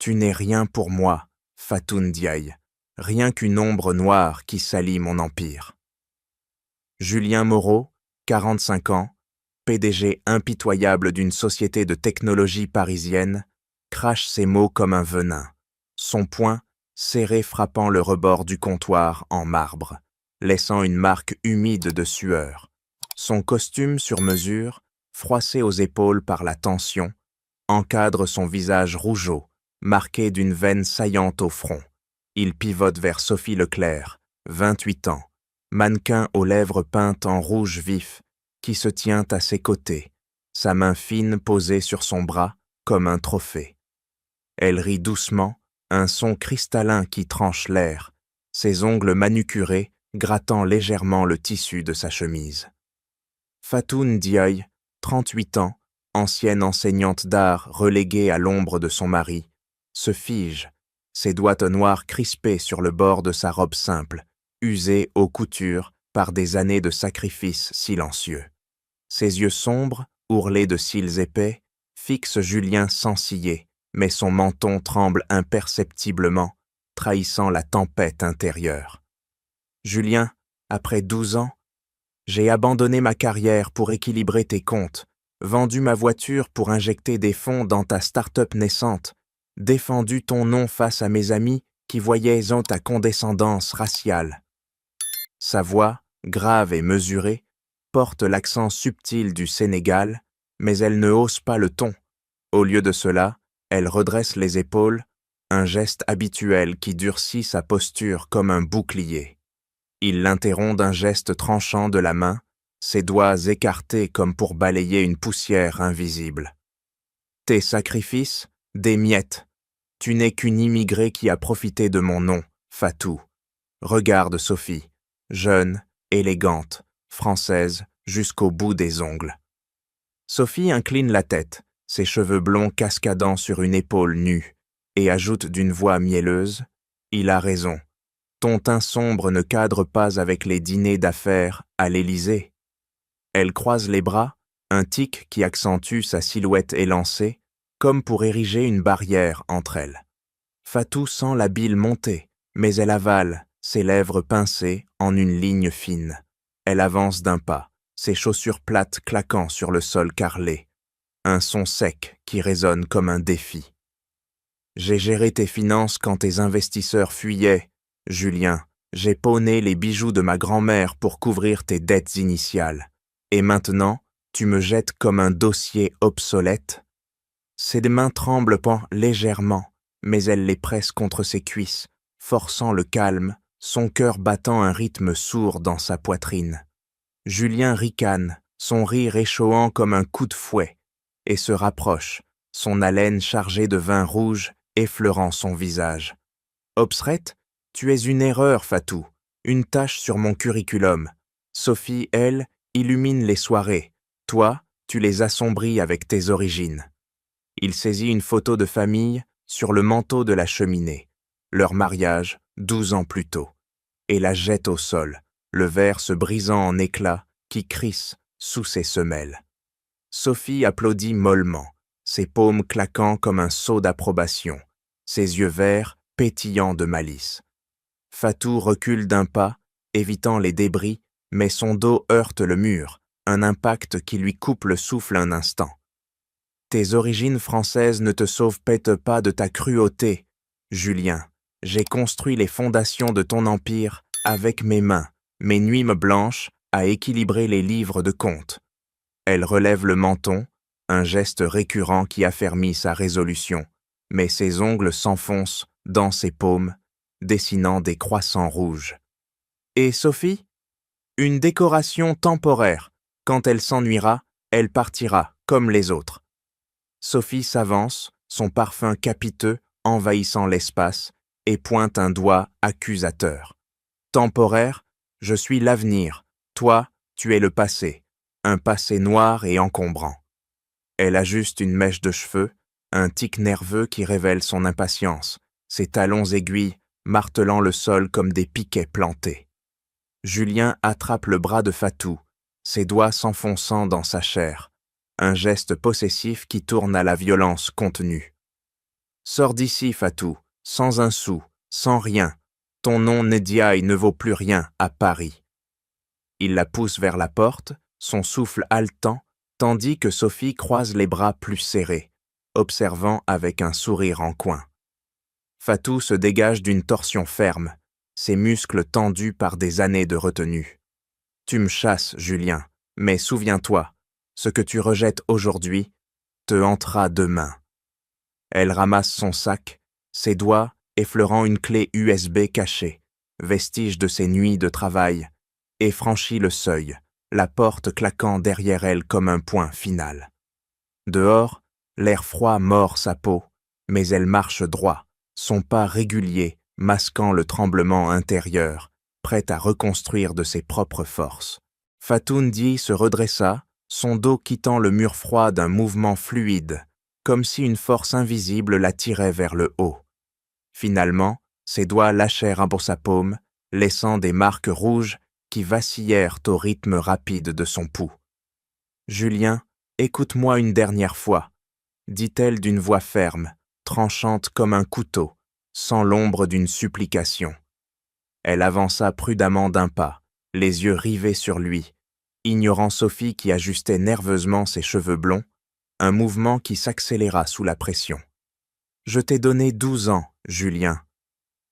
Tu n'es rien pour moi, Fatou Ndiaye, rien qu'une ombre noire qui salit mon empire. Julien Moreau, 45 ans, PDG impitoyable d'une société de technologie parisienne, crache ses mots comme un venin, son poing serré frappant le rebord du comptoir en marbre, laissant une marque humide de sueur. Son costume sur mesure, froissé aux épaules par la tension, encadre son visage rougeau, marqué d'une veine saillante au front. Il pivote vers Sophie Leclerc, 28 ans, mannequin aux lèvres peintes en rouge vif, qui se tient à ses côtés, sa main fine posée sur son bras comme un trophée. Elle rit doucement, un son cristallin qui tranche l'air, ses ongles manucurés grattant légèrement le tissu de sa chemise. Fatou Ndiaye, 38 ans, ancienne enseignante d'art reléguée à l'ombre de son mari, se fige, ses doigts noirs crispés sur le bord de sa robe simple, usée aux coutures par des années de sacrifices silencieux. Ses yeux sombres, ourlés de cils épais, fixent Julien sans ciller, mais son menton tremble imperceptiblement, trahissant la tempête intérieure. Julien, après 12 ans, j'ai abandonné ma carrière pour équilibrer tes comptes, vendu ma voiture pour injecter des fonds dans ta start-up naissante, défendu ton nom face à mes amis qui voyaient en ta condescendance raciale. Sa voix, grave et mesurée, porte l'accent subtil du Sénégal, mais elle ne hausse pas le ton. Au lieu de cela, elle redresse les épaules, un geste habituel qui durcit sa posture comme un bouclier. Il l'interrompt d'un geste tranchant de la main, ses doigts écartés comme pour balayer une poussière invisible. Tes sacrifices, des miettes. Tu n'es qu'une immigrée qui a profité de mon nom, Fatou. Regarde Sophie, jeune, élégante, française, jusqu'au bout des ongles. Sophie incline la tête, ses cheveux blonds cascadant sur une épaule nue, et ajoute d'une voix mielleuse, « Il a raison. Ton teint sombre ne cadre pas avec les dîners d'affaires à l'Élysée. » Elle croise les bras, un tic qui accentue sa silhouette élancée, comme pour ériger une barrière entre elles. Fatou sent la bile monter, mais elle avale, ses lèvres pincées en une ligne fine. Elle avance d'un pas, ses chaussures plates claquant sur le sol carrelé. Un son sec qui résonne comme un défi. J'ai géré tes finances quand tes investisseurs fuyaient, Julien. J'ai pawné les bijoux de ma grand-mère pour couvrir tes dettes initiales. Et maintenant, tu me jettes comme un dossier obsolète. Ses mains tremblent légèrement, mais elle les presse contre ses cuisses, forçant le calme, son cœur battant un rythme sourd dans sa poitrine. Julien ricane, son rire échauant comme un coup de fouet, et se rapproche, son haleine chargée de vin rouge effleurant son visage. Obsrette, tu es une erreur, Fatou, une tache sur mon curriculum. Sophie, elle, illumine les soirées. Toi, tu les assombris avec tes origines. Il saisit une photo de famille sur le manteau de la cheminée, leur mariage 12 ans plus tôt, et la jette au sol, le verre se brisant en éclats qui crissent sous ses semelles. Sophie applaudit mollement, ses paumes claquant comme un seau d'approbation, ses yeux verts pétillants de malice. Fatou recule d'un pas, évitant les débris, mais son dos heurte le mur, un impact qui lui coupe le souffle un instant. Tes origines françaises ne te sauvent peut-être pas de ta cruauté, Julien. J'ai construit les fondations de ton empire avec mes mains, mes nuits blanches à équilibrer les livres de comptes. Elle relève le menton, un geste récurrent qui affermit sa résolution, mais ses ongles s'enfoncent dans ses paumes, dessinant des croissants rouges. Et Sophie? Une décoration temporaire. Quand elle s'ennuiera, elle partira, comme les autres. Sophie s'avance, son parfum capiteux envahissant l'espace, et pointe un doigt accusateur. Temporaire, je suis l'avenir. Toi, tu es le passé. Un passé noir et encombrant. Elle ajuste une mèche de cheveux, un tic nerveux qui révèle son impatience, ses talons aiguilles martelant le sol comme des piquets plantés. Julien attrape le bras de Fatou, ses doigts s'enfonçant dans sa chair, un geste possessif qui tourne à la violence contenue. Sors d'ici, Fatou, sans un sou, sans rien. Ton nom Ndiaye ne vaut plus rien à Paris. Il la pousse vers la porte, son souffle haletant, tandis que Sophie croise les bras plus serrés, observant avec un sourire en coin. Fatou se dégage d'une torsion ferme, ses muscles tendus par des années de retenue. Tu me chasses, Julien, mais souviens-toi, ce que tu rejettes aujourd'hui te hantera demain. Elle ramasse son sac, ses doigts effleurant une clé USB cachée, vestige de ses nuits de travail, et franchit le seuil, la porte claquant derrière elle comme un point final. Dehors, l'air froid mord sa peau, mais elle marche droit, son pas régulier, masquant le tremblement intérieur, prête à reconstruire de ses propres forces. Fatou Ndiaye se redressa, son dos quittant le mur froid d'un mouvement fluide, comme si une force invisible la tirait vers le haut. Finalement, ses doigts lâchèrent pour sa paume, laissant des marques rouges qui vacillèrent au rythme rapide de son pouls. « Julien, écoute-moi une dernière fois, » dit-elle d'une voix ferme, tranchante comme un couteau, sans l'ombre d'une supplication. Elle avança prudemment d'un pas, les yeux rivés sur lui, ignorant Sophie qui ajustait nerveusement ses cheveux blonds, un mouvement qui s'accéléra sous la pression. « Je t'ai donné 12 ans, Julien.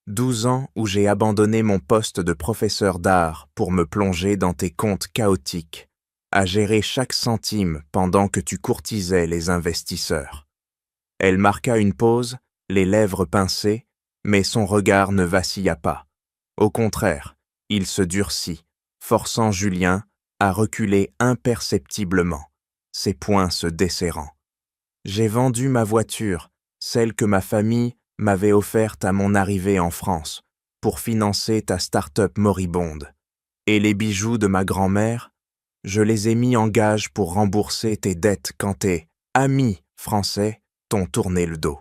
12 ans où j'ai abandonné mon poste de professeur d'art pour me plonger dans tes comptes chaotiques, à gérer chaque centime pendant que tu courtisais les investisseurs. » Elle marqua une pause, les lèvres pincées, mais son regard ne vacilla pas. Au contraire, il se durcit, forçant Julien à reculer imperceptiblement, ses poings se desserrant. « J'ai vendu ma voiture, celle que ma famille m'avait offerte à mon arrivée en France, pour financer ta start-up moribonde. Et les bijoux de ma grand-mère, je les ai mis en gage pour rembourser tes dettes quand tes amis français t'ont tourné le dos. »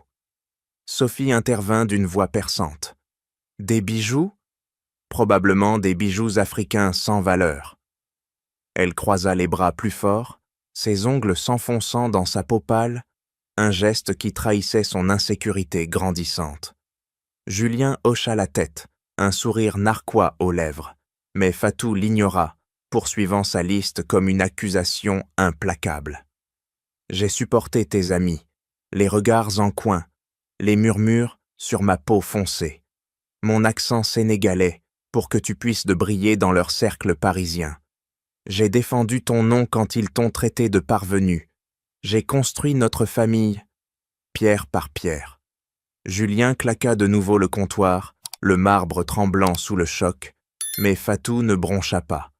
Sophie intervint d'une voix perçante. « Des bijoux ? Probablement des bijoux africains sans valeur. » Elle croisa les bras plus fort, ses ongles s'enfonçant dans sa peau pâle, un geste qui trahissait son insécurité grandissante. Julien hocha la tête, un sourire narquois aux lèvres, mais Fatou l'ignora, poursuivant sa liste comme une accusation implacable. « J'ai supporté tes amis, les regards en coin, les murmures sur ma peau foncée, mon accent sénégalais pour que tu puisses de briller dans leur cercle parisien. J'ai défendu ton nom quand ils t'ont traité de parvenu. J'ai construit notre famille, pierre par pierre. » Julien claqua de nouveau le comptoir, le marbre tremblant sous le choc, mais Fatou ne broncha pas.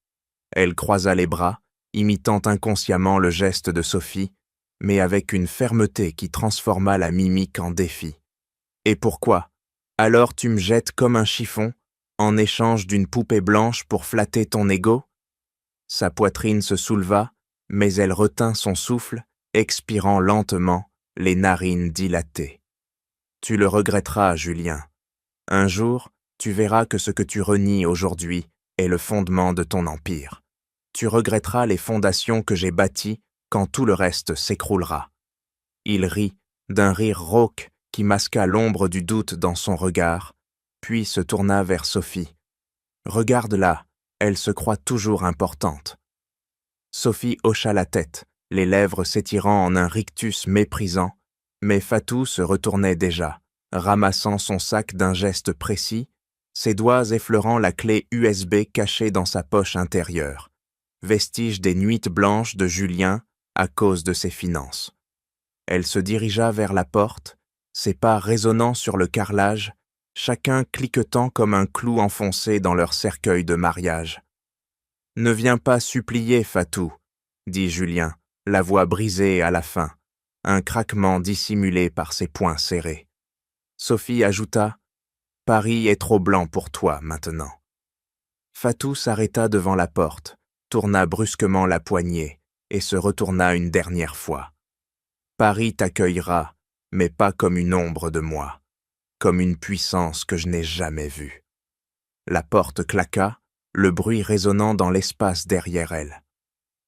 Elle croisa les bras, imitant inconsciemment le geste de Sophie, mais avec une fermeté qui transforma la mimique en défi. « Et pourquoi ? Alors tu me jettes comme un chiffon, en échange d'une poupée blanche pour flatter ton ego ?» Sa poitrine se souleva, mais elle retint son souffle, expirant lentement, les narines dilatées. « Tu le regretteras, Julien. Un jour, tu verras que ce que tu renies aujourd'hui est le fondement de ton empire. Tu regretteras les fondations que j'ai bâties quand tout le reste s'écroulera. » Il rit, d'un rire rauque qui masqua l'ombre du doute dans son regard, puis se tourna vers Sophie. « Regarde-la, elle se croit toujours importante. » Sophie hocha la tête, les lèvres s'étirant en un rictus méprisant, mais Fatou se retournait déjà, ramassant son sac d'un geste précis, ses doigts effleurant la clé USB cachée dans sa poche intérieure, vestige des nuits blanches de Julien à cause de ses finances. Elle se dirigea vers la porte, ses pas résonnant sur le carrelage, chacun cliquetant comme un clou enfoncé dans leur cercueil de mariage. « Ne viens pas supplier, Fatou, » dit Julien, la voix brisée à la fin, un craquement dissimulé par ses poings serrés. Sophie ajouta « Paris est trop blanc pour toi maintenant. » Fatou s'arrêta devant la porte, tourna brusquement la poignée et se retourna une dernière fois. « Paris t'accueillera, mais pas comme une ombre de moi, comme une puissance que je n'ai jamais vue. » La porte claqua, le bruit résonnant dans l'espace derrière elle.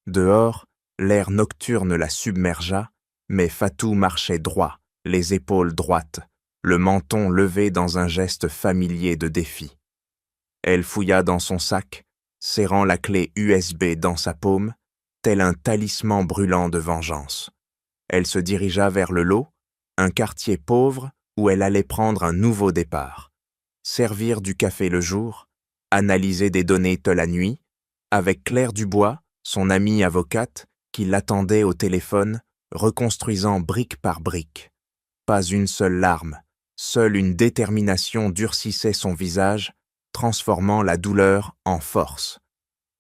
Dehors, l'air nocturne la submergea, mais Fatou marchait droit, les épaules droites, le menton levé dans un geste familier de défi. Elle fouilla dans son sac, serrant la clé USB dans sa paume, tel un talisman brûlant de vengeance. Elle se dirigea vers le lot, un quartier pauvre où elle allait prendre un nouveau départ. Servir du café le jour, analyser des données la nuit, avec Claire Dubois, son amie avocate, qui l'attendait au téléphone, reconstruisant brique par brique. Pas une seule larme, seule une détermination durcissait son visage, transformant la douleur en force.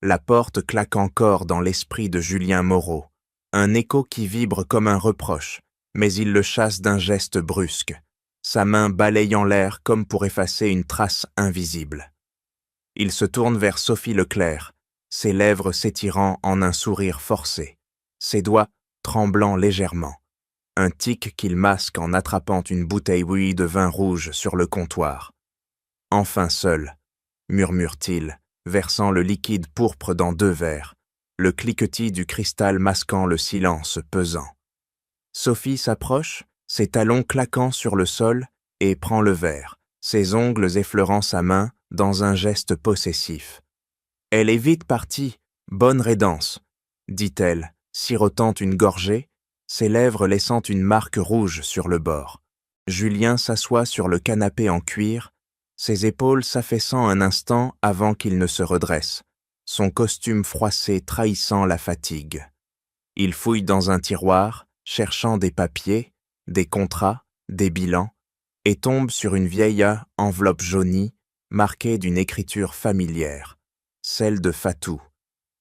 La porte claque encore dans l'esprit de Julien Moreau, un écho qui vibre comme un reproche, mais il le chasse d'un geste brusque, sa main balayant l'air comme pour effacer une trace invisible. Il se tourne vers Sophie Leclerc, ses lèvres s'étirant en un sourire forcé, ses doigts tremblant légèrement, un tic qu'il masque en attrapant une bouteille de vin rouge sur le comptoir. « Enfin seul », murmure-t-il, versant le liquide pourpre dans 2 verres, le cliquetis du cristal masquant le silence pesant. Sophie s'approche, ses talons claquant sur le sol, et prend le verre, ses ongles effleurant sa main dans un geste possessif. « Elle est vite partie, bonne raidance », dit-elle, sirotant une gorgée, ses lèvres laissant une marque rouge sur le bord. Julien s'assoit sur le canapé en cuir, ses épaules s'affaissant un instant avant qu'il ne se redresse, son costume froissé trahissant la fatigue. Il fouille dans un tiroir, cherchant des papiers, des contrats, des bilans, et tombe sur une vieille enveloppe jaunie, marquée d'une écriture familière, celle de Fatou.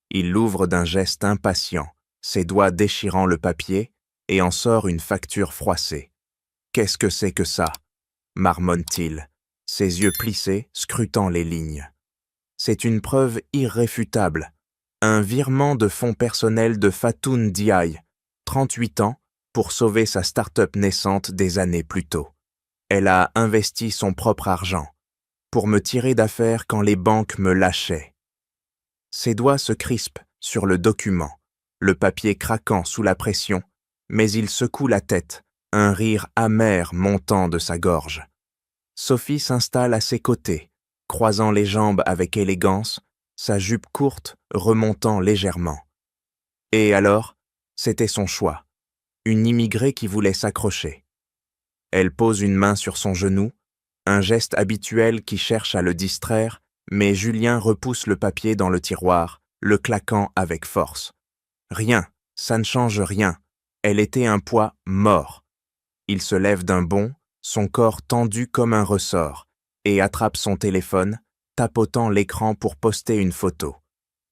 Il l'ouvre d'un geste impatient, ses doigts déchirant le papier, et en sort une facture froissée. « Qu'est-ce que c'est que ça ?» marmonne-t-il, ses yeux plissés, scrutant les lignes. C'est une preuve irréfutable, un virement de fonds personnels de Fatou Ndiaye, 38 ans, pour sauver sa start-up naissante des années plus tôt. Elle a investi son propre argent, pour me tirer d'affaire quand les banques me lâchaient. Ses doigts se crispent sur le document, le papier craquant sous la pression, mais il secoue la tête, un rire amer montant de sa gorge. Sophie s'installe à ses côtés, croisant les jambes avec élégance, sa jupe courte remontant légèrement. Et alors, c'était son choix, une immigrée qui voulait s'accrocher. Elle pose une main sur son genou, un geste habituel qui cherche à le distraire, mais Julien repousse le papier dans le tiroir, le claquant avec force. Rien, ça ne change rien. Elle était un poids mort. Il se lève d'un bond, son corps tendu comme un ressort, et attrape son téléphone, tapotant l'écran pour poster une photo.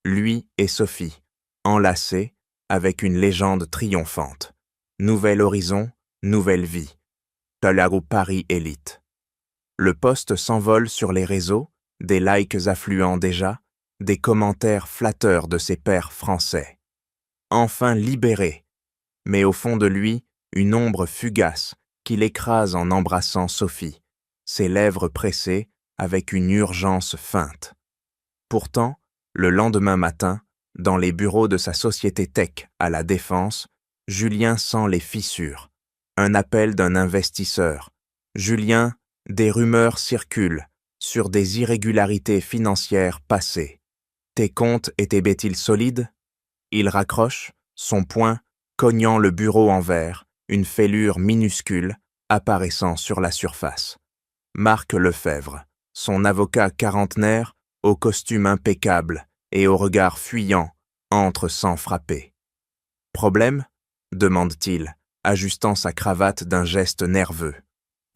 Lui et Sophie, enlacés, avec une légende triomphante. Nouvel horizon, nouvelle vie. Talaro Paris Élite. Le post s'envole sur les réseaux, des likes affluents déjà, des commentaires flatteurs de ses pairs français. Enfin libéré, mais au fond de lui, une ombre fugace qui l'écrase en embrassant Sophie, ses lèvres pressées avec une urgence feinte. Pourtant, le lendemain matin, dans les bureaux de sa société tech à La Défense, Julien sent les fissures. Un appel d'un investisseur. Julien, des rumeurs circulent sur des irrégularités financières passées. Tes comptes étaient-ils solides ? Il raccroche, son poing cognant le bureau en verre, une fêlure minuscule apparaissant sur la surface. Marc Lefebvre, son avocat quarantenaire, au costume impeccable et au regard fuyant, entre sans frapper. « Problème ?» demande-t-il, ajustant sa cravate d'un geste nerveux.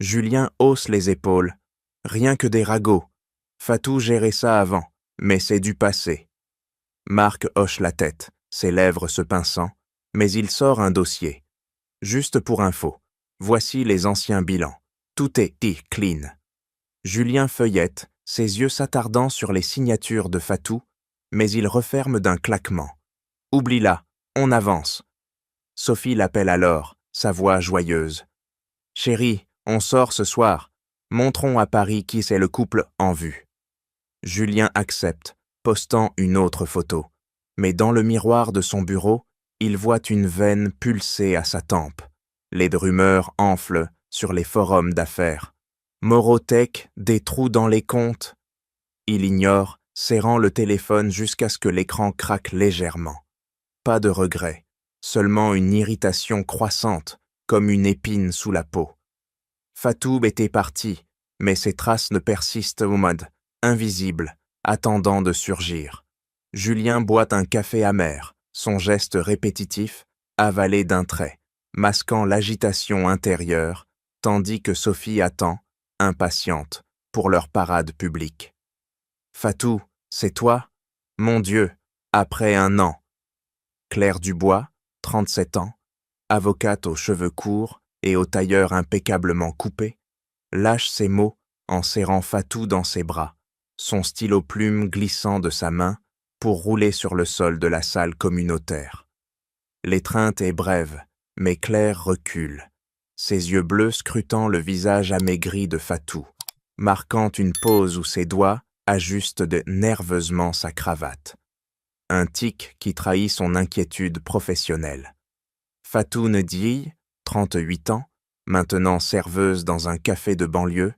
Julien hausse les épaules. Rien que des ragots. Fatou gérait ça avant, mais c'est du passé. Marc hoche la tête, ses lèvres se pinçant, mais il sort un dossier. Juste pour info, voici les anciens bilans. Tout est clean. Julien feuillette, ses yeux s'attardant sur les signatures de Fatou, mais il referme d'un claquement. Oublie-la, on avance. Sophie l'appelle alors, sa voix joyeuse. Chérie, on sort ce soir. Montrons à Paris qui c'est le couple en vue. Julien accepte, postant une autre photo. Mais dans le miroir de son bureau, il voit une veine pulser à sa tempe. Les rumeurs enflent, sur les forums d'affaires. Morotech, des trous dans les comptes. Il ignore, serrant le téléphone jusqu'à ce que l'écran craque légèrement. Pas de regret, seulement une irritation croissante, comme une épine sous la peau. Fatou était parti, mais ses traces ne persistent au mode invisible, attendant de surgir. Julien boit un café amer, son geste répétitif, avalé d'un trait, masquant l'agitation intérieure, tandis que Sophie attend, impatiente, pour leur parade publique. Fatou, c'est toi? Mon Dieu, après un an. Claire Dubois, 37 ans, avocate aux cheveux courts et au tailleur impeccablement coupé, lâche ses mots en serrant Fatou dans ses bras, son stylo plume glissant de sa main pour rouler sur le sol de la salle communautaire. L'étreinte est brève, mais Claire recule, ses yeux bleus scrutant le visage amaigri de Fatou, marquant une pause où ses doigts ajustent nerveusement sa cravate. Un tic qui trahit son inquiétude professionnelle. Fatou Ndiaye, 38 ans, maintenant serveuse dans un café de banlieue,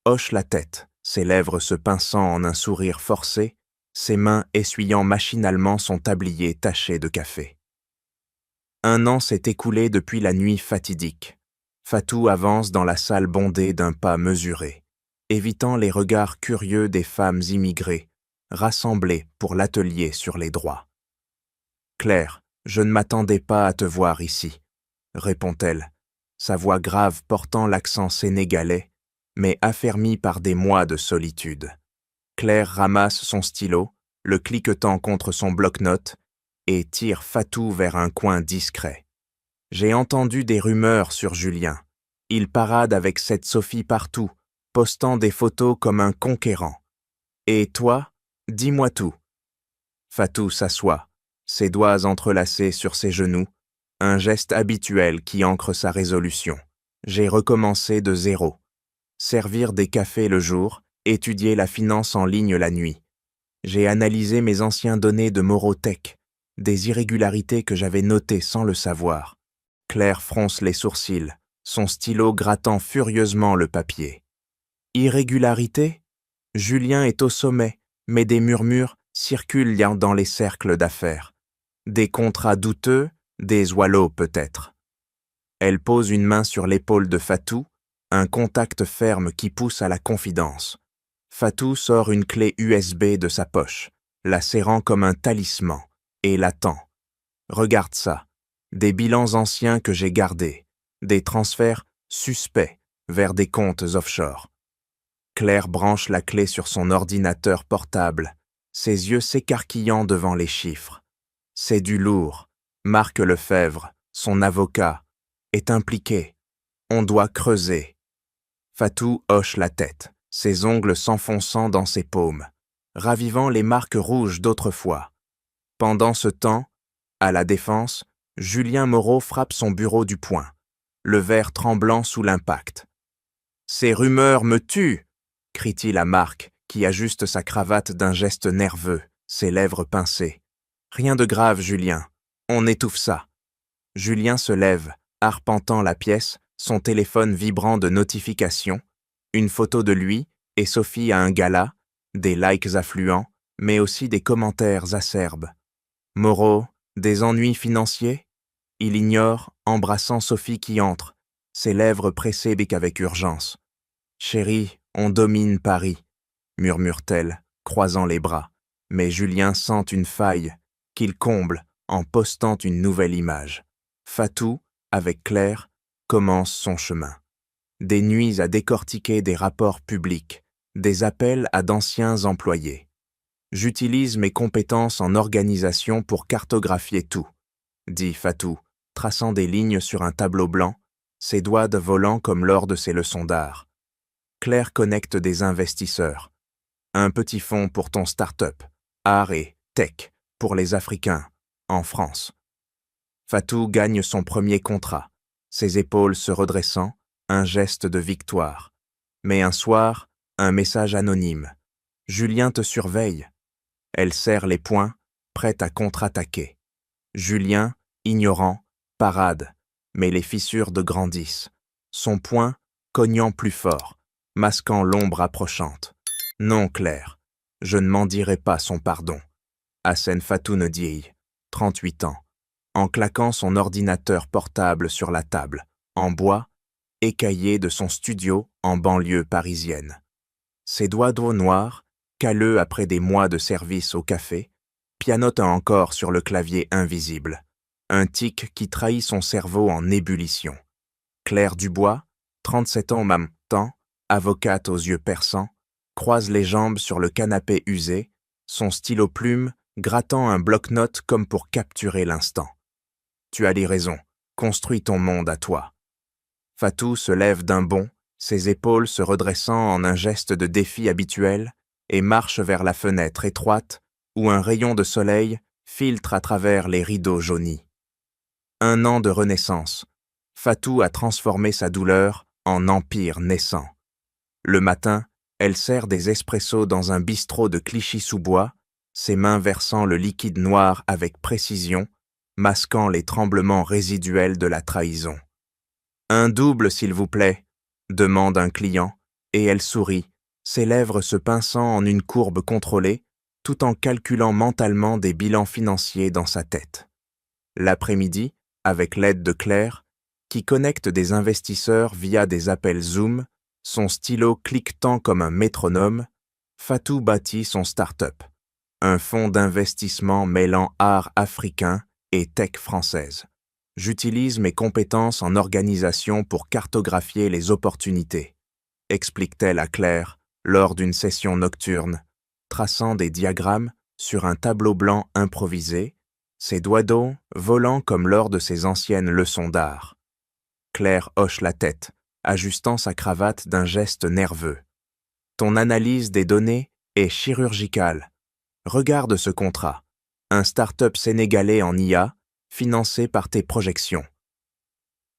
hoche la tête, ses lèvres se pinçant en un sourire forcé, ses mains essuyant machinalement son tablier taché de café. Un an s'est écoulé depuis la nuit fatidique. Fatou avance dans la salle bondée d'un pas mesuré, évitant les regards curieux des femmes immigrées, rassemblées pour l'atelier sur les droits. « Claire, je ne m'attendais pas à te voir ici, » répond-elle, sa voix grave portant l'accent sénégalais, mais affermie par des mois de solitude. Claire ramasse son stylo, le cliquetant contre son bloc-notes, et tire Fatou vers un coin discret. « J'ai entendu des rumeurs sur Julien. Il parade avec cette Sophie partout, postant des photos comme un conquérant. Et toi, dis-moi tout. » Fatou s'assoit, ses doigts entrelacés sur ses genoux, un geste habituel qui ancre sa résolution. J'ai recommencé de zéro. Servir des cafés le jour, étudier la finance en ligne la nuit. J'ai analysé mes anciens données de Morotech, des irrégularités que j'avais notées sans le savoir. Claire fronce les sourcils, son stylo grattant furieusement le papier. Irrégularité? Julien est au sommet, mais des murmures circulent dans les cercles d'affaires. Des contrats douteux, des oiseaux peut-être. Elle pose une main sur l'épaule de Fatou, un contact ferme qui pousse à la confidence. Fatou sort une clé USB de sa poche, la serrant comme un talisman, et l'attend. Regarde ça, des bilans anciens que j'ai gardés, des transferts suspects vers des comptes offshore. Claire branche la clé sur son ordinateur portable, ses yeux s'écarquillant devant les chiffres. C'est du lourd. Marc Lefebvre, son avocat, est impliqué. On doit creuser. Fatou hoche la tête, ses ongles s'enfonçant dans ses paumes, ravivant les marques rouges d'autrefois. Pendant ce temps, à la Défense, Julien Moreau frappe son bureau du poing, le verre tremblant sous l'impact. « Ces rumeurs me tuent !» crie-t-il à Marc, qui ajuste sa cravate d'un geste nerveux, ses lèvres pincées. « Rien de grave, Julien. On étouffe ça. » Julien se lève, arpentant la pièce, son téléphone vibrant de notifications, une photo de lui et Sophie à un gala, des likes affluents, mais aussi des commentaires acerbes. Moreau, des ennuis financiers? Il ignore, embrassant Sophie qui entre, ses lèvres pressées avec urgence. « Chérie, on domine Paris, » murmure-t-elle, croisant les bras, mais Julien sent une faille qu'il comble en postant une nouvelle image. Fatou, avec Claire, commence son chemin. Des nuits à décortiquer des rapports publics, des appels à d'anciens employés. J'utilise mes compétences en organisation pour cartographier tout, dit Fatou, traçant des lignes sur un tableau blanc, ses doigts volant comme lors de ses leçons d'art. Claire connecte des investisseurs. Un petit fonds pour ton start-up, art et tech, pour les Africains, en France. Fatou gagne son premier contrat, ses épaules se redressant, un geste de victoire. Mais un soir, un message anonyme. « Julien te surveille. » Elle serre les poings, prête à contre-attaquer. Julien, ignorant, parade, mais les fissures grandissent. son poing cognant plus fort, masquant l'ombre approchante. Non, Claire, je ne m'en dirai pas son pardon. Assène Fatou Dieye, 38 ans, en claquant son ordinateur portable sur la table, en bois, écaillé de son studio en banlieue parisienne. Ses doigts d'eau noirs, calleux après des mois de service au café, pianotent encore sur le clavier invisible, un tic qui trahit son cerveau en ébullition. Claire Dubois, 37 ans même temps, avocate aux yeux perçants, croise les jambes sur le canapé usé, son stylo plume grattant un bloc-notes comme pour capturer l'instant. Tu as les raisons, construis ton monde à toi. Fatou se lève d'un bond, ses épaules se redressant en un geste de défi habituel, et marche vers la fenêtre étroite où un rayon de soleil filtre à travers les rideaux jaunis. 1 an de renaissance. Fatou a transformé sa douleur en empire naissant. Le matin, elle sert des espressos dans un bistrot de Clichy-sous-Bois, ses mains versant le liquide noir avec précision, masquant les tremblements résiduels de la trahison. « Un double, s'il vous plaît », demande un client, et elle sourit, ses lèvres se pinçant en une courbe contrôlée, tout en calculant mentalement des bilans financiers dans sa tête. L'après-midi, avec l'aide de Claire, qui connecte des investisseurs via des appels Zoom, son stylo cliquetant comme un métronome, Fatou bâtit son start-up, un fonds d'investissement mêlant art africain et tech française. J'utilise mes compétences en organisation pour cartographier les opportunités, explique-t-elle à Claire lors d'une session nocturne, traçant des diagrammes sur un tableau blanc improvisé, ses doigts d'eau volant comme lors de ses anciennes leçons d'art. Claire hoche la tête, ajustant sa cravate d'un geste nerveux. Ton analyse des données est chirurgicale. Regarde ce contrat, un start-up sénégalais en IA, financé par tes projections.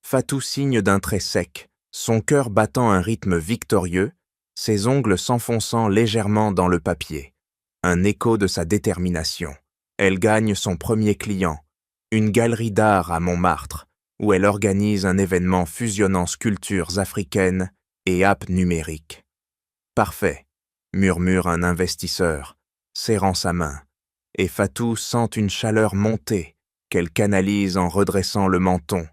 Fatou signe d'un trait sec, son cœur battant un rythme victorieux, ses ongles s'enfonçant légèrement dans le papier. Un écho de sa détermination. Elle gagne son premier client, une galerie d'art à Montmartre, où elle organise un événement fusionnant sculptures africaines et apps numériques. Parfait, murmure un investisseur, serrant sa main, et Fatou sent une chaleur monter qu'elle canalise en redressant le menton,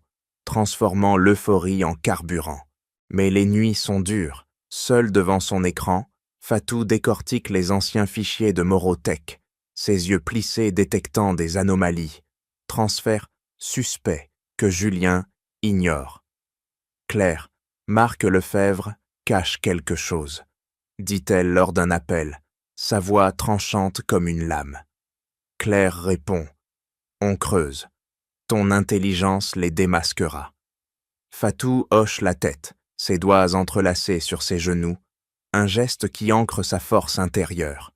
transformant l'euphorie en carburant. Mais les nuits sont dures. Seule devant son écran, Fatou décortique les anciens fichiers de Morotech, ses yeux plissés détectant des anomalies, transferts suspects que Julien ignore. Claire, Marc Lefebvre cache quelque chose, dit-elle lors d'un appel, sa voix tranchante comme une lame. Claire répond, on creuse. Ton intelligence les démasquera. Fatou hoche la tête, ses doigts entrelacés sur ses genoux, un geste qui ancre sa force intérieure.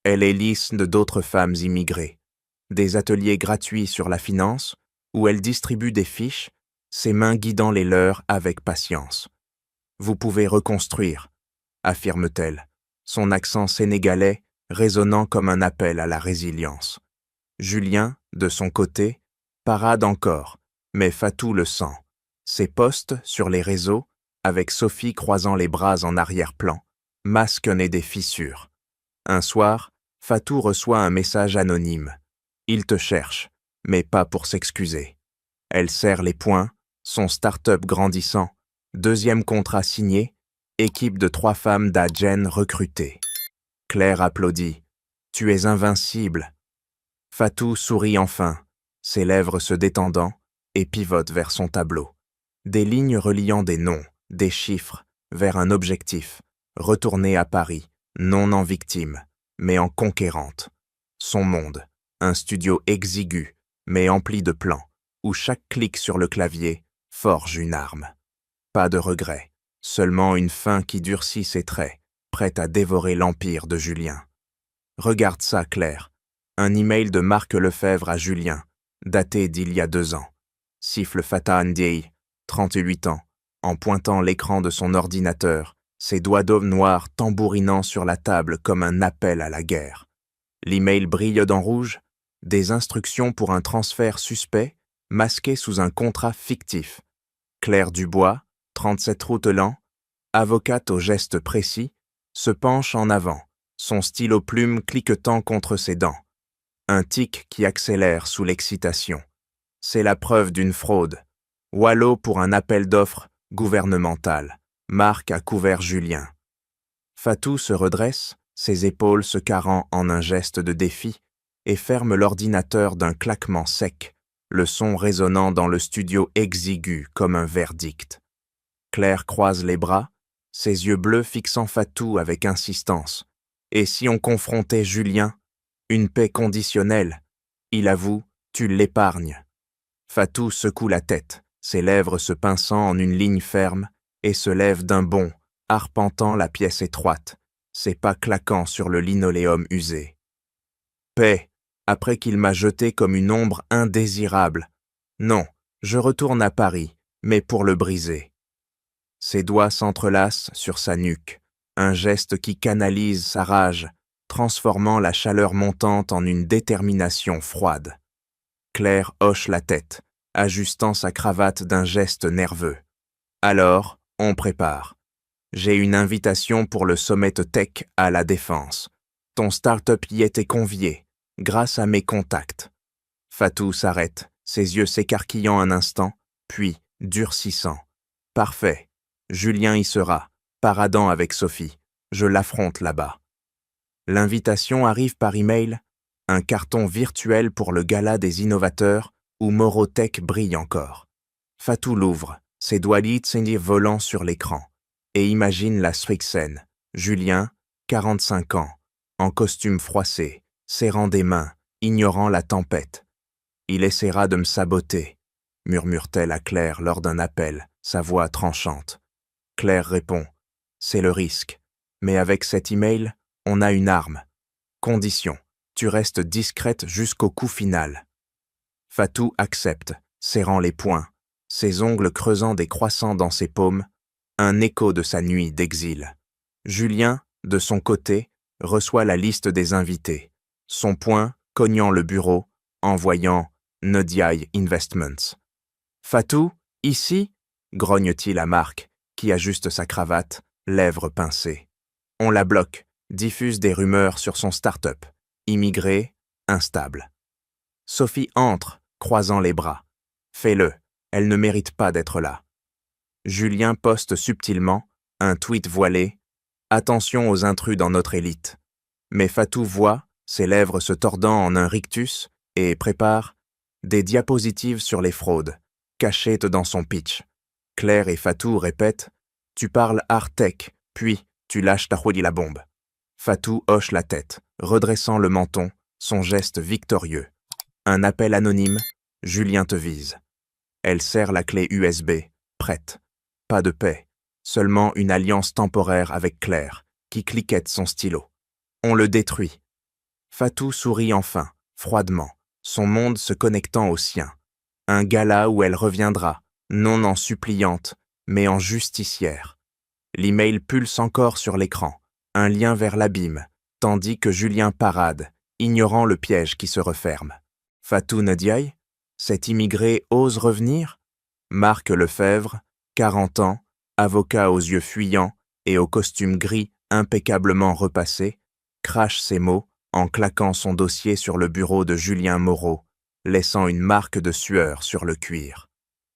Elle est lisse de d'autres femmes immigrées, des ateliers gratuits sur la finance, où elle distribue des fiches, ses mains guidant les leurs avec patience. Vous pouvez reconstruire, affirme-t-elle, son accent sénégalais résonnant comme un appel à la résilience. Julien, de son côté, parade encore, mais Fatou le sent. Ses posts sur les réseaux, avec Sophie croisant les bras en arrière-plan, masquent des fissures. Un soir, Fatou reçoit un message anonyme. Il te cherche, mais pas pour s'excuser. Elle serre les poings, son start-up grandissant, 2e contrat signé, équipe de 3 femmes d'Adjen recrutées. Claire applaudit. Tu es invincible. Fatou sourit enfin, ses lèvres se détendant, et pivote vers son tableau. Des lignes reliant des noms, des chiffres, vers un objectif, retourner à Paris, non en victime, mais en conquérante. Son monde, un studio exigu, mais empli de plans, où chaque clic sur le clavier forge une arme. Pas de regret, seulement une faim qui durcit ses traits, prête à dévorer l'empire de Julien. Regarde ça, Claire. Un email de Marc Lefebvre à Julien, daté d'il y a 2 ans. Siffle Fatou Dieye, 38 ans, en pointant l'écran de son ordinateur, ses doigts d'homme noirs tambourinant sur la table comme un appel à la guerre. L'email brille d'en rouge, des instructions pour un transfert suspect, masqué sous un contrat fictif. Claire Dubois, 37 Routelan, avocate au geste précis, se penche en avant, son stylo plume cliquetant contre ses dents. Un tic qui accélère sous l'excitation. C'est la preuve d'une fraude. Wallo pour un appel d'offres gouvernemental. Marc a couvert Julien. Fatou se redresse, ses épaules se carrant en un geste de défi, et ferme l'ordinateur d'un claquement sec, le son résonnant dans le studio exigu comme un verdict. Claire croise les bras, ses yeux bleus fixant Fatou avec insistance. Et si on confrontait Julien, une paix conditionnelle, il avoue, tu l'épargnes. Fatou secoue la tête, ses lèvres se pinçant en une ligne ferme, et se lève d'un bond, arpentant la pièce étroite, ses pas claquant sur le linoléum usé. Paix, après qu'il m'a jeté comme une ombre indésirable. Non, je retourne à Paris, mais pour le briser. Ses doigts s'entrelacent sur sa nuque, un geste qui canalise sa rage, transformant la chaleur montante en une détermination froide. Claire hoche la tête, ajustant sa cravate d'un geste nerveux. Alors, on prépare. J'ai une invitation pour le Sommet Tech à La Défense. Ton start-up y était convié, grâce à mes contacts. Fatou s'arrête, ses yeux s'écarquillant un instant, puis durcissant. Parfait. Julien y sera, paradant avec Sophie. Je l'affronte là-bas. L'invitation arrive par email, un carton virtuel pour le gala des innovateurs où Morotech brille encore. Fatou l'ouvre, ses doigts lits volant sur l'écran, et imagine la scène. Julien, 45 ans, en costume froissé, serrant des mains, ignorant la tempête. Il essaiera de me saboter, murmure-t-elle à Claire lors d'un appel, sa voix tranchante. Claire répond, c'est le risque, mais avec cet email, on a une arme. Condition, tu restes discrète jusqu'au coup final. Fatou accepte, serrant les poings, ses ongles creusant des croissants dans ses paumes, un écho de sa nuit d'exil. Julien, de son côté, reçoit la liste des invités, son poing cognant le bureau, en voyant Nodiai Investments. Fatou, ici, grogne-t-il à Marc, qui ajuste sa cravate, lèvres pincées. On la bloque, diffuse des rumeurs sur son start-up. Immigré, instable. Sophie entre, croisant les bras. Fais-le, elle ne mérite pas d'être là. Julien poste subtilement, un tweet voilé. Attention aux intrus dans notre élite. Mais Fatou voit, ses lèvres se tordant en un rictus, et prépare des diapositives sur les fraudes, cachées dans son pitch. Claire et Fatou répètent « Tu parles hard-tech, puis tu lâches ta la bombe ». Fatou hoche la tête, redressant le menton, son geste victorieux. Un appel anonyme, Julien te vise. Elle serre la clé USB, prête. Pas de paix, seulement une alliance temporaire avec Claire, qui cliquette son stylo. On le détruit. Fatou sourit enfin, froidement, son monde se connectant au sien. Un gala où elle reviendra, non en suppliante, mais en justicière. L'email pulse encore sur l'écran, un lien vers l'abîme, tandis que Julien parade, ignorant le piège qui se referme. Fatou Nodiai, cet immigré ose revenir? Marc Lefebvre, 40 ans, avocat aux yeux fuyants et au costume gris impeccablement repassé, crache ses mots en claquant son dossier sur le bureau de Julien Moreau, laissant une marque de sueur sur le cuir.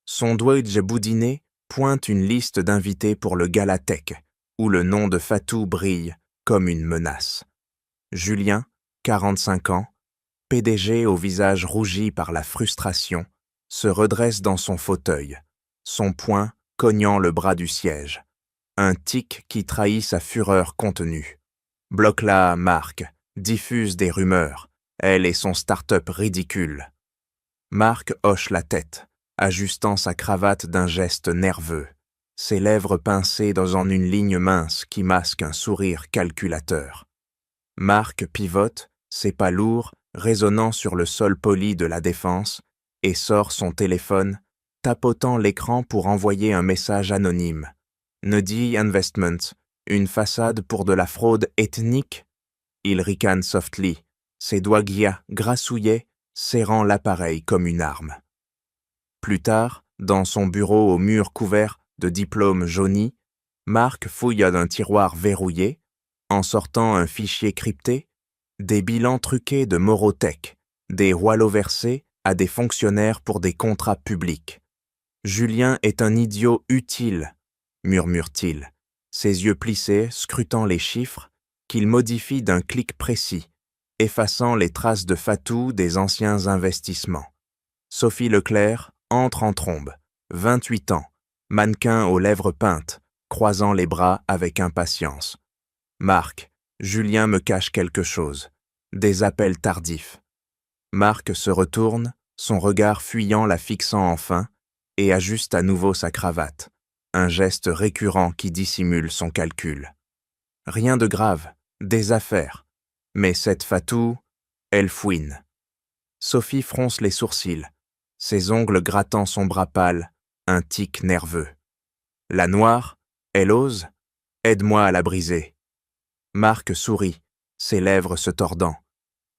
Son doigt boudiné pointe une liste d'invités pour le Gala Tech, où le nom de Fatou brille comme une menace. Julien, 45 ans, PDG au visage rougi par la frustration, se redresse dans son fauteuil, son poing cognant le bras du siège. Un tic qui trahit sa fureur contenue. Bloque-la, Marc, diffuse des rumeurs, elle et son start-up ridicule. Marc hoche la tête, ajustant sa cravate d'un geste nerveux, ses lèvres pincées dans une ligne mince qui masque un sourire calculateur. Marc pivote, ses pas lourds, résonnant sur le sol poli de la Défense, et sort son téléphone, tapotant l'écran pour envoyer un message anonyme. Nodiai Investments, une façade pour de la fraude ethnique? Il ricane softly, ses doigts grassouillés, serrant l'appareil comme une arme. Plus tard, dans son bureau au mur couvert de diplômes jaunis, Marc fouille dans un tiroir verrouillé, en sortant un fichier crypté, des bilans truqués de Morotech, des roilots versés à des fonctionnaires pour des contrats publics. Julien est un idiot utile, murmure-t-il, ses yeux plissés scrutant les chiffres qu'il modifie d'un clic précis, effaçant les traces de Fatou des anciens investissements. Sophie Leclerc entre en trombe, 28 ans, mannequin aux lèvres peintes, croisant les bras avec impatience. Marc, Julien me cache quelque chose. Des appels tardifs. Marc se retourne, son regard fuyant la fixant enfin, et ajuste à nouveau sa cravate, un geste récurrent qui dissimule son calcul. Rien de grave, des affaires. Mais cette Fatou, elle fouine. Sophie fronce les sourcils, ses ongles grattant son bras pâle, un tic nerveux. La noire, elle ose, aide-moi à la briser. Marc sourit, ses lèvres se tordant.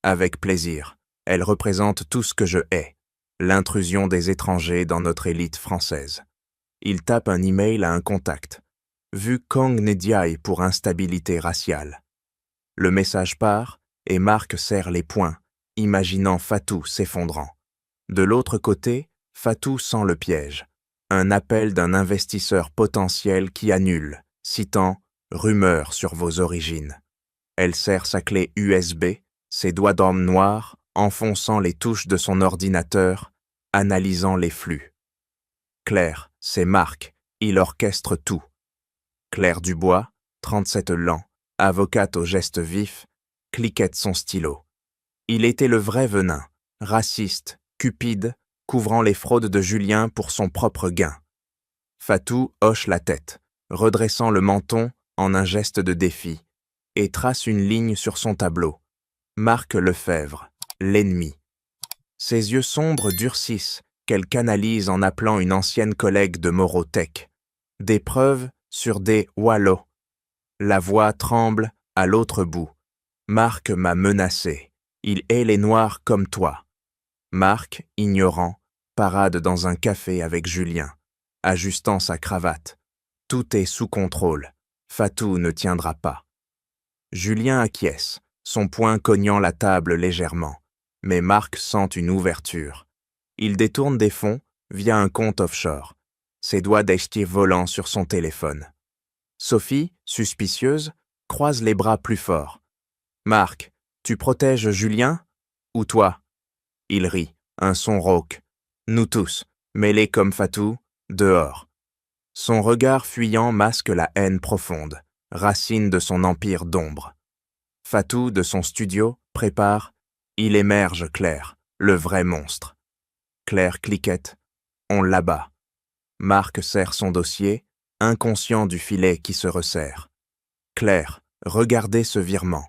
Avec plaisir, elle représente tout ce que je hais, l'intrusion des étrangers dans notre élite française. Il tape un email à un contact. Vu Kang Ndiaye pour instabilité raciale. Le message part et Marc serre les poings, imaginant Fatou s'effondrant. De l'autre côté, Fatou sent le piège. Un appel d'un investisseur potentiel qui annule, citant « Rumeur sur vos origines ». Elle serre sa clé USB, ses doigts d'homme noirs, enfonçant les touches de son ordinateur, analysant les flux. Claire, c'est Marc, il orchestre tout. Claire Dubois, 37 l'an, avocate aux gestes vifs, cliquette son stylo. Il était le vrai venin, raciste, cupide, couvrant les fraudes de Julien pour son propre gain. Fatou hoche la tête, redressant le menton en un geste de défi, et trace une ligne sur son tableau. Marc Lefebvre, l'ennemi. Ses yeux sombres durcissent, qu'elle canalise en appelant une ancienne collègue de Morotech. Des preuves sur des wallows. La voix tremble à l'autre bout. Marc m'a menacé. Il hait les noirs comme toi. Marc, ignorant, parade dans un café avec Julien, ajustant sa cravate. Tout est sous contrôle. Fatou ne tiendra pas. Julien acquiesce, son poing cognant la table légèrement, mais Marc sent une ouverture. Il détourne des fonds via un compte offshore, ses doigts d'estier volant sur son téléphone. Sophie, suspicieuse, croise les bras plus fort. « Marc, tu protèges Julien? Ou toi ?» Il rit, un son rauque. « Nous tous, mêlés comme Fatou, dehors. » Son regard fuyant masque la haine profonde, racine de son empire d'ombre. Fatou, de son studio, prépare « Il émerge, Claire, le vrai monstre. » Claire cliquette. On l'abat. Marc serre son dossier, inconscient du filet qui se resserre. Claire, regardez ce virement.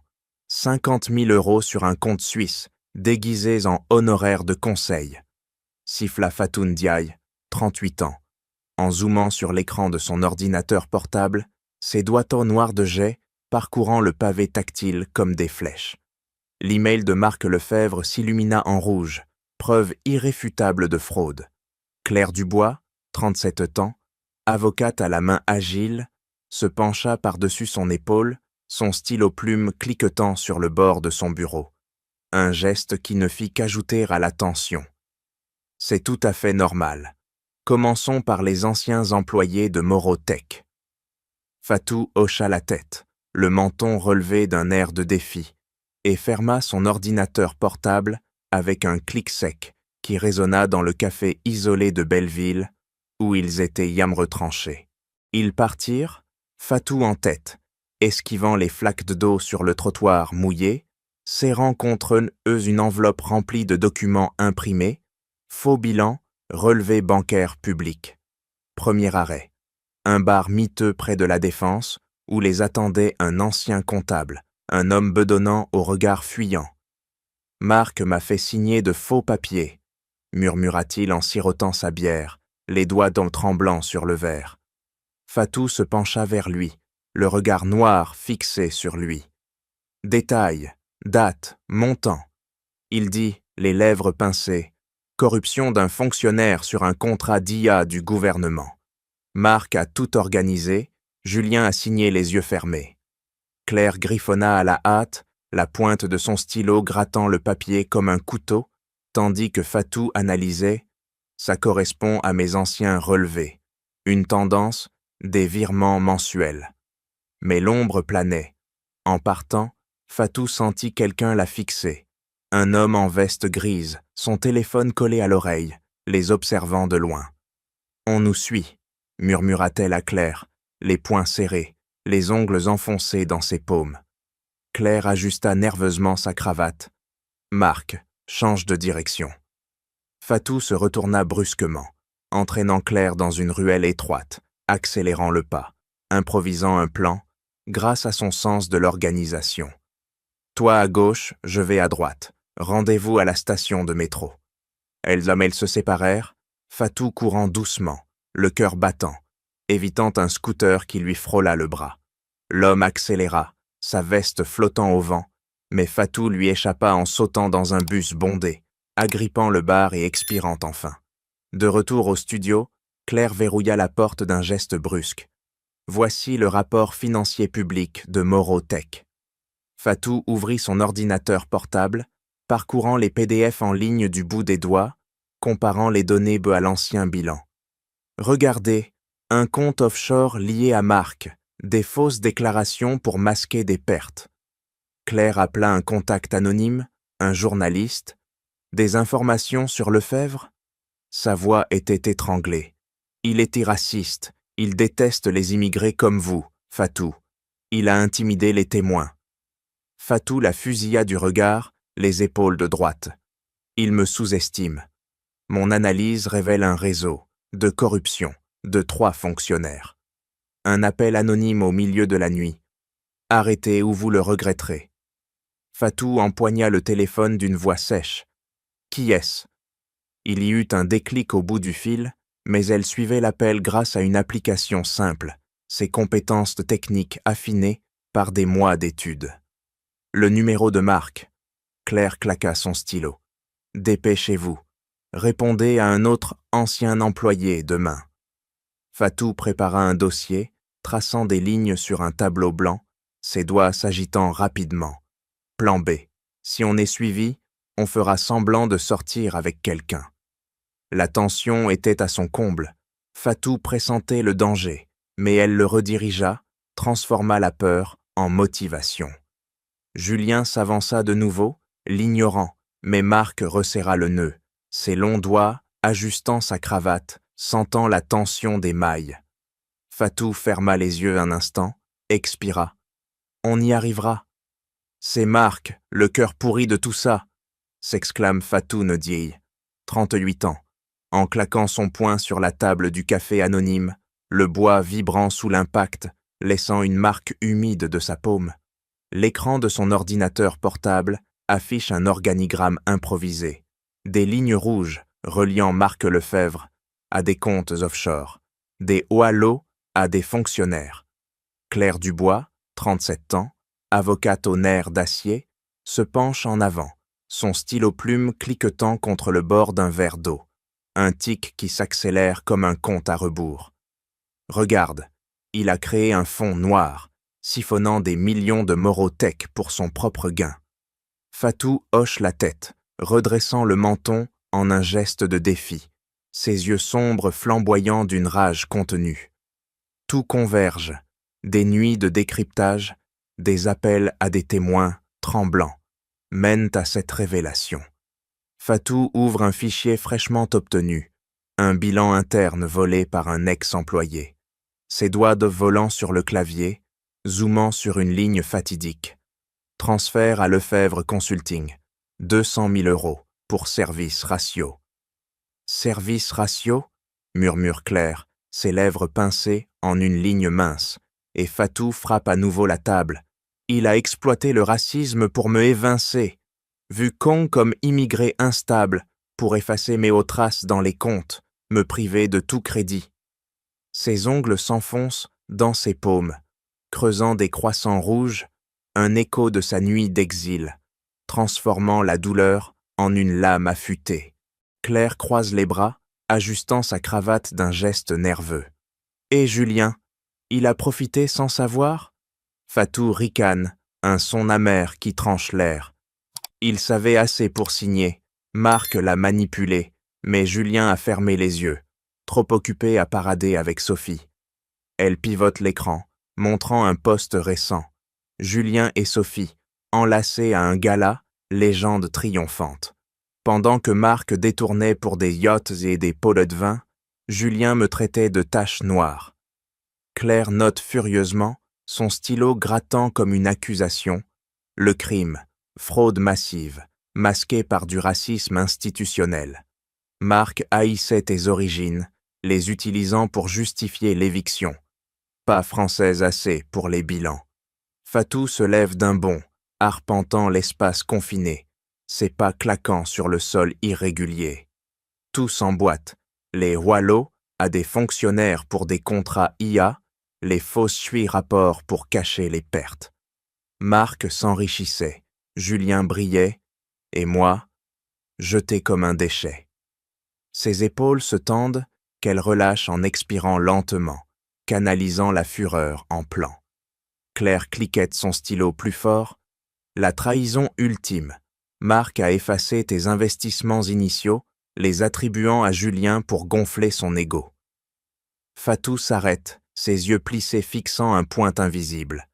50 000 € sur un compte suisse, déguisés en honoraires de conseil. Siffla Fatou Ndiaye, 38 ans. En zoomant sur l'écran de son ordinateur portable, ses doigts noirs de jet parcourant le pavé tactile comme des flèches. L'email de Marc Lefebvre s'illumina en rouge, preuve irréfutable de fraude. Claire Dubois, 37 ans, avocate à la main agile, se pencha par-dessus son épaule, son stylo plume cliquetant sur le bord de son bureau. Un geste qui ne fit qu'ajouter à la tension. C'est tout à fait normal. Commençons par les anciens employés de Morotech. Fatou hocha la tête, le menton relevé d'un air de défi, et ferma son ordinateur portable avec un clic sec qui résonna dans le café isolé de Belleville où ils étaient retranchés. Ils partirent, Fatou en tête, esquivant les flaques d'eau sur le trottoir mouillé, serrant contre eux une enveloppe remplie de documents imprimés, faux bilans, relevés bancaires publics. Premier arrêt. Un bar miteux près de la Défense où les attendait un ancien comptable, un homme bedonnant au regard fuyant. « Marc m'a fait signer de faux papiers », murmura-t-il en sirotant sa bière, les doigts tremblants sur le verre. Fatou se pencha vers lui, le regard noir fixé sur lui. Détails, date, montant. Il dit, les lèvres pincées, corruption d'un fonctionnaire sur un contrat d'IA du gouvernement. Marc a tout organisé, Julien a signé les yeux fermés. Claire griffonna à la hâte, la pointe de son stylo grattant le papier comme un couteau, tandis que Fatou analysait « Ça correspond à mes anciens relevés. Une tendance, des virements mensuels. » Mais l'ombre planait. En partant, Fatou sentit quelqu'un la fixer. Un homme en veste grise, son téléphone collé à l'oreille, les observant de loin. « On nous suit », murmura-t-elle à Claire, les poings serrés, les ongles enfoncés dans ses paumes. Claire ajusta nerveusement sa cravate. « Marc, change de direction. » Fatou se retourna brusquement, entraînant Claire dans une ruelle étroite, accélérant le pas, improvisant un plan, grâce à son sens de l'organisation. « Toi à gauche, je vais à droite. Rendez-vous à la station de métro. » Elles se séparèrent, Fatou courant doucement, le cœur battant, évitant un scooter qui lui frôla le bras. L'homme accéléra, sa veste flottant au vent, mais Fatou lui échappa en sautant dans un bus bondé, agrippant le bar et expirant enfin. De retour au studio, Claire verrouilla la porte d'un geste brusque. Voici le rapport financier public de Moreau Tech. Fatou ouvrit son ordinateur portable, parcourant les PDF en ligne du bout des doigts, comparant les données à l'ancien bilan. Regardez, un compte offshore lié à Marc, des fausses déclarations pour masquer des pertes. Claire appela un contact anonyme, un journaliste, des informations sur Lefebvre. Sa voix était étranglée. Il était raciste, il déteste les immigrés comme vous, Fatou. Il a intimidé les témoins. Fatou la fusilla du regard, les épaules de droite. Il me sous-estime. Mon analyse révèle un réseau, de corruption, de 3 fonctionnaires. Un appel anonyme au milieu de la nuit. Arrêtez ou vous le regretterez. Fatou empoigna le téléphone d'une voix sèche. Qui est-ce? Il y eut un déclic au bout du fil, mais elle suivait l'appel grâce à une application simple, ses compétences techniques affinées par des mois d'études. Le numéro de Marc. Claire claqua son stylo. Dépêchez-vous. Répondez à un autre ancien employé demain. Fatou prépara un dossier, traçant des lignes sur un tableau blanc, ses doigts s'agitant rapidement. Plan B. Si on est suivi, on fera semblant de sortir avec quelqu'un. La tension était à son comble. Fatou pressentait le danger, mais elle le redirigea, transforma la peur en motivation. Julien s'avança de nouveau, l'ignorant, mais Marc resserra le nœud, ses longs doigts ajustant sa cravate, sentant la tension des mailles. Fatou ferma les yeux un instant, expira. On y arrivera. C'est Marc, le cœur pourri de tout ça, s'exclame Fatou Nediye, 38 ans, en claquant son poing sur la table du café anonyme, le bois vibrant sous l'impact, laissant une marque humide de sa paume. L'écran de son ordinateur portable affiche un organigramme improvisé, des lignes rouges reliant Marc Lefebvre à des comptes offshore, des Oalo à des fonctionnaires. Claire Dubois, 37 ans, avocate aux nerfs d'acier, se penche en avant, son stylo-plume cliquetant contre le bord d'un verre d'eau, un tic qui s'accélère comme un compte à rebours. Regarde, il a créé un fond noir, siphonnant des millions de Moreau Tech pour son propre gain. Fatou hoche la tête, redressant le menton en un geste de défi, ses yeux sombres flamboyants d'une rage contenue. Tout converge, des nuits de décryptage, des appels à des témoins tremblants, mènent à cette révélation. Fatou ouvre un fichier fraîchement obtenu, un bilan interne volé par un ex-employé. Ses doigts de volant sur le clavier, zoomant sur une ligne fatidique. Transfert à Lefebvre Consulting, 200 000 € pour service ratio. Service ratio, murmure Claire, ses lèvres pincées en une ligne mince, et Fatou frappe à nouveau la table. Il a exploité le racisme pour me évincer, vu con comme immigré instable, pour effacer mes hautes traces dans les comptes, me priver de tout crédit. Ses ongles s'enfoncent dans ses paumes, creusant des croissants rouges, un écho de sa nuit d'exil, transformant la douleur en une lame affûtée. Claire croise les bras, ajustant sa cravate d'un geste nerveux. Et Julien, il a profité sans savoir? Fatou ricane, un son amer qui tranche l'air. Il savait assez pour signer. Marc l'a manipulé, mais Julien a fermé les yeux, trop occupé à parader avec Sophie. Elle pivote l'écran, montrant un post récent. Julien et Sophie, enlacés à un gala, légende triomphante. Pendant que Marc détournait pour des yachts et des pots de vin, Julien me traitait de tache noire. Claire note furieusement, son stylo grattant comme une accusation, le crime, fraude massive, masquée par du racisme institutionnel. Marc haïssait tes origines, les utilisant pour justifier l'éviction. Pas française assez pour les bilans. Fatou se lève d'un bond, arpentant l'espace confiné, ses pas claquant sur le sol irrégulier. Tout s'emboîte, les Wallo à des fonctionnaires pour des contrats IA, les fausses rapports pour cacher les pertes. Marc s'enrichissait, Julien brillait, et moi, jeté comme un déchet. Ses épaules se tendent, qu'elle relâche en expirant lentement, canalisant la fureur en plan. Claire cliquette son stylo plus fort. La trahison ultime. Marc a effacé tes investissements initiaux, les attribuant à Julien pour gonfler son ego. Fatou s'arrête, ses yeux plissés fixant un point invisible.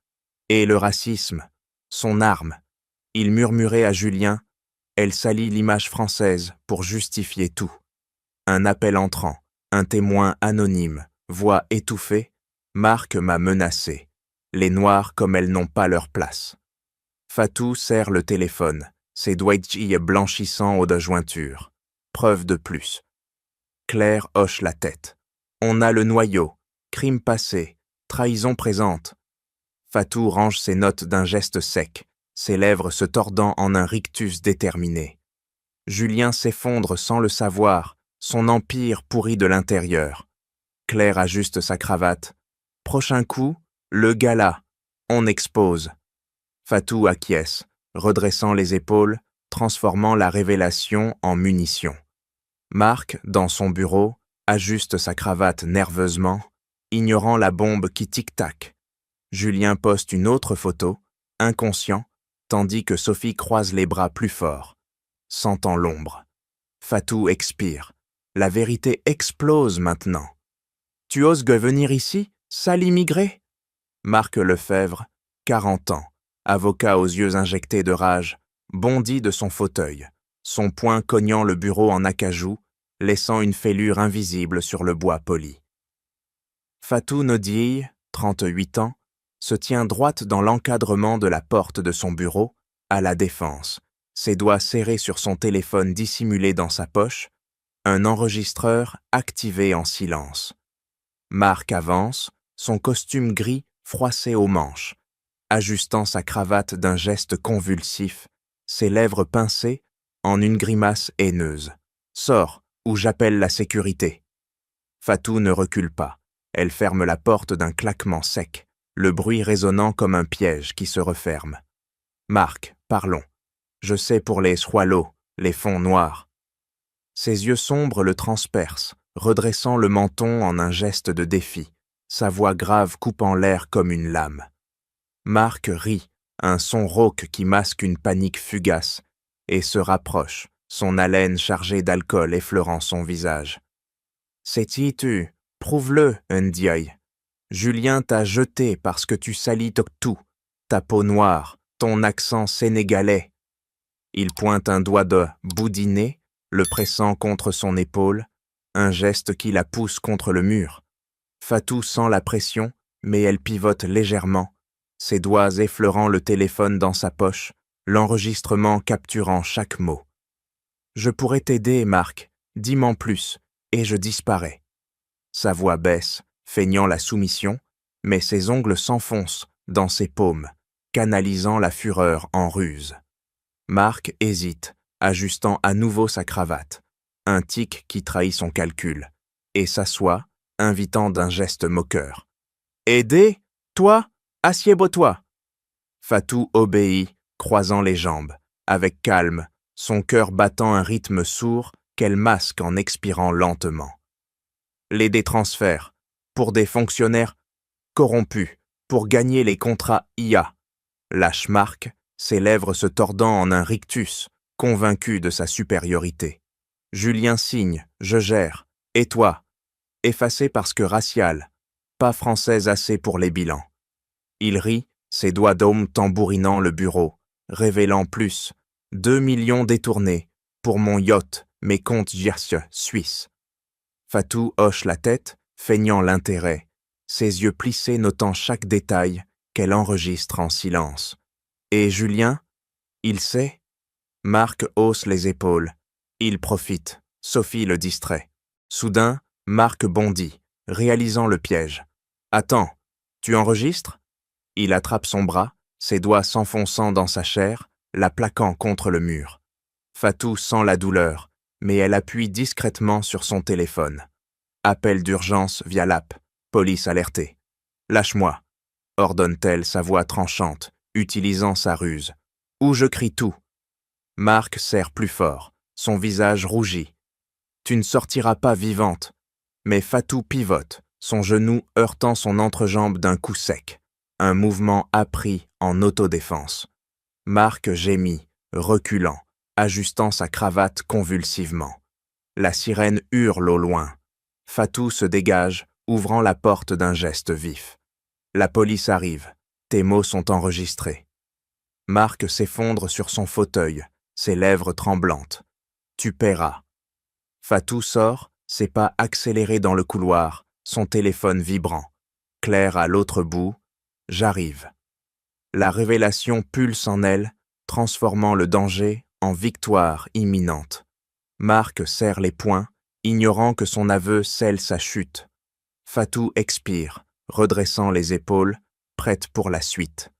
Et le racisme, son arme. Il murmurait à Julien, elle salit l'image française pour justifier tout. Un appel entrant, un témoin anonyme, voix étouffée, Marc m'a menacé. Les Noirs comme elles n'ont pas leur place. Fatou serre le téléphone, ses doigts blanchissants aux de jointure. Preuve de plus. Claire hoche la tête. On a le noyau, crime passé, trahison présente. Fatou range ses notes d'un geste sec, ses lèvres se tordant en un rictus déterminé. Julien s'effondre sans le savoir, son empire pourri de l'intérieur. Claire ajuste sa cravate. Prochain coup, le gala. On expose. Fatou acquiesce, redressant les épaules, transformant la révélation en munition. Marc, dans son bureau, ajuste sa cravate nerveusement, ignorant la bombe qui tic-tac. Julien poste une autre photo, inconscient, tandis que Sophie croise les bras plus fort, sentant l'ombre. Fatou expire. La vérité explose maintenant. Tu oses venir ici, sale immigré? Marc Lefebvre, 40 ans, avocat aux yeux injectés de rage, bondit de son fauteuil, son poing cognant le bureau en acajou, laissant une fêlure invisible sur le bois poli. Fatou Nodille, 38 ans, se tient droite dans l'encadrement de la porte de son bureau, à la défense, ses doigts serrés sur son téléphone dissimulé dans sa poche, un enregistreur activé en silence. Marc avance, son costume gris froissé aux manches, ajustant sa cravate d'un geste convulsif, ses lèvres pincées en une grimace haineuse. « Sors, ou j'appelle la sécurité. » Fatou ne recule pas. Elle ferme la porte d'un claquement sec, le bruit résonnant comme un piège qui se referme. « Marc, parlons. Je sais pour les swallows, les fonds noirs. » Ses yeux sombres le transpercent, redressant le menton en un geste de défi, sa voix grave coupant l'air comme une lame. Marc rit, un son rauque qui masque une panique fugace, et se rapproche, son haleine chargée d'alcool effleurant son visage. « C'est-y tu, prouve-le, Ndiaye. Julien t'a jeté parce que tu salis tout, ta peau noire, ton accent sénégalais. » Il pointe un doigt de boudiné, le pressant contre son épaule, un geste qui la pousse contre le mur. Fatou sent la pression, mais elle pivote légèrement, ses doigts effleurant le téléphone dans sa poche, l'enregistrement capturant chaque mot. « Je pourrais t'aider, Marc, dis-m'en plus, et je disparais. » Sa voix baisse, feignant la soumission, mais ses ongles s'enfoncent dans ses paumes, canalisant la fureur en ruse. Marc hésite, ajustant à nouveau sa cravate, un tic qui trahit son calcul, et s'assoit, invitant d'un geste moqueur. « Aider? Toi? Assieds-toi » Fatou obéit, croisant les jambes, avec calme, son cœur battant un rythme sourd qu'elle masque en expirant lentement. Les détransferts. pour des fonctionnaires corrompus, pour gagner les contrats IA. Lâche Marc, ses lèvres se tordant en un rictus, convaincu de sa supériorité. Julien signe, je gère. Et toi? Effacé parce que racial, pas française assez pour les bilans. Il rit, ses doigts d'homme tambourinant le bureau, révélant plus. 2 millions détournés, pour mon yacht, mes comptes GIRSE suisses. Fatou hoche la tête, feignant l'intérêt, ses yeux plissés notant chaque détail qu'elle enregistre en silence. Et Julien? Il sait? Marc hausse les épaules. Il profite. Sophie le distrait. Soudain, Marc bondit, réalisant le piège. « Attends, tu enregistres ?» Il attrape son bras, ses doigts s'enfonçant dans sa chair, la plaquant contre le mur. Fatou sent la douleur, mais elle appuie discrètement sur son téléphone. Appel d'urgence via l'app. Police alertée. « Lâche-moi », ordonne-t-elle sa voix tranchante, utilisant sa ruse. « Ou je crie tout. » Marc serre plus fort, son visage rougit. « Tu ne sortiras pas vivante. » Mais Fatou pivote, son genou heurtant son entrejambe d'un coup sec. Un mouvement appris en autodéfense. Marc gémit, reculant, ajustant sa cravate convulsivement. La sirène hurle au loin. Fatou se dégage, ouvrant la porte d'un geste vif. La police arrive. Tes mots sont enregistrés. Marc s'effondre sur son fauteuil, ses lèvres tremblantes. Tu paieras. Fatou sort, ses pas accélérés dans le couloir, son téléphone vibrant. Claire à l'autre bout. J'arrive. La révélation pulse en elle, transformant le danger en victoire imminente. Marc serre les poings, ignorant que son aveu scelle sa chute. Fatou expire, redressant les épaules, prête pour la suite.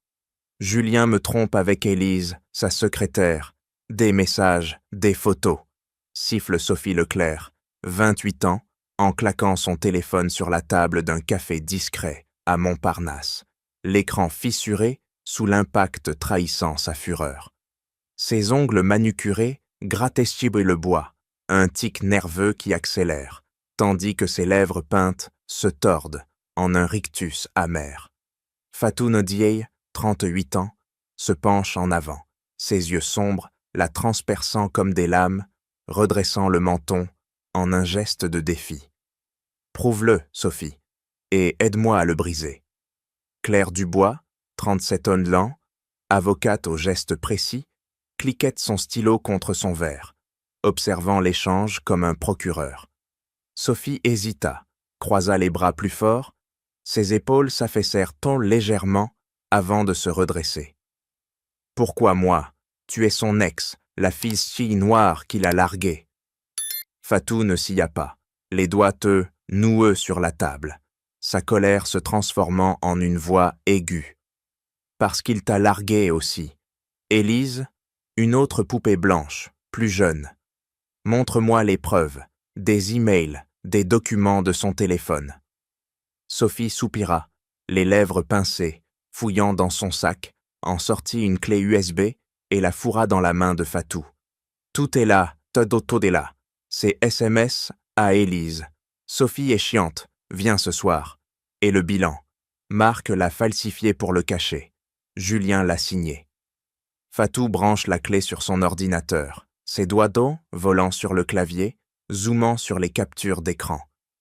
Julien me trompe avec Élise, sa secrétaire. Des messages, des photos. Siffle Sophie Leclerc, 28 ans, en claquant son téléphone sur la table d'un café discret à Montparnasse. L'écran fissuré sous l'impact trahissant sa fureur. Ses ongles manucurés grattent le bois, un tic nerveux qui accélère, tandis que ses lèvres peintes se tordent en un rictus amer. Fatou Nodier, 38 ans, se penche en avant, ses yeux sombres la transperçant comme des lames, redressant le menton en un geste de défi. Prouve-le, Sophie, et aide-moi à le briser. Claire Dubois, 37 ans lent, avocate au geste précis, cliquette son stylo contre son verre, observant l'échange comme un procureur. Sophie hésita, croisa les bras plus fort, ses épaules s'affaissèrent tant légèrement avant de se redresser. « Pourquoi moi? Tu es son ex, la fille noire qu'il a larguée. » Fatou ne s'y a pas, les doigts noueux sur la table, sa colère se transformant en une voix aiguë. Parce qu'il t'a largué aussi. Élise, une autre poupée blanche, plus jeune. Montre-moi les preuves, des emails, des documents de son téléphone. Sophie soupira, les lèvres pincées, fouillant dans son sac, en sortit une clé USB et la fourra dans la main de Fatou. Tout est là, tout est là. C'est SMS à Élise. Sophie est chiante, viens ce soir. Et le bilan. Marc l'a falsifié pour le cacher. Julien l'a signé. Fatou branche la clé sur son ordinateur, ses doigts d'eau volant sur le clavier, zoomant sur les captures d'écran.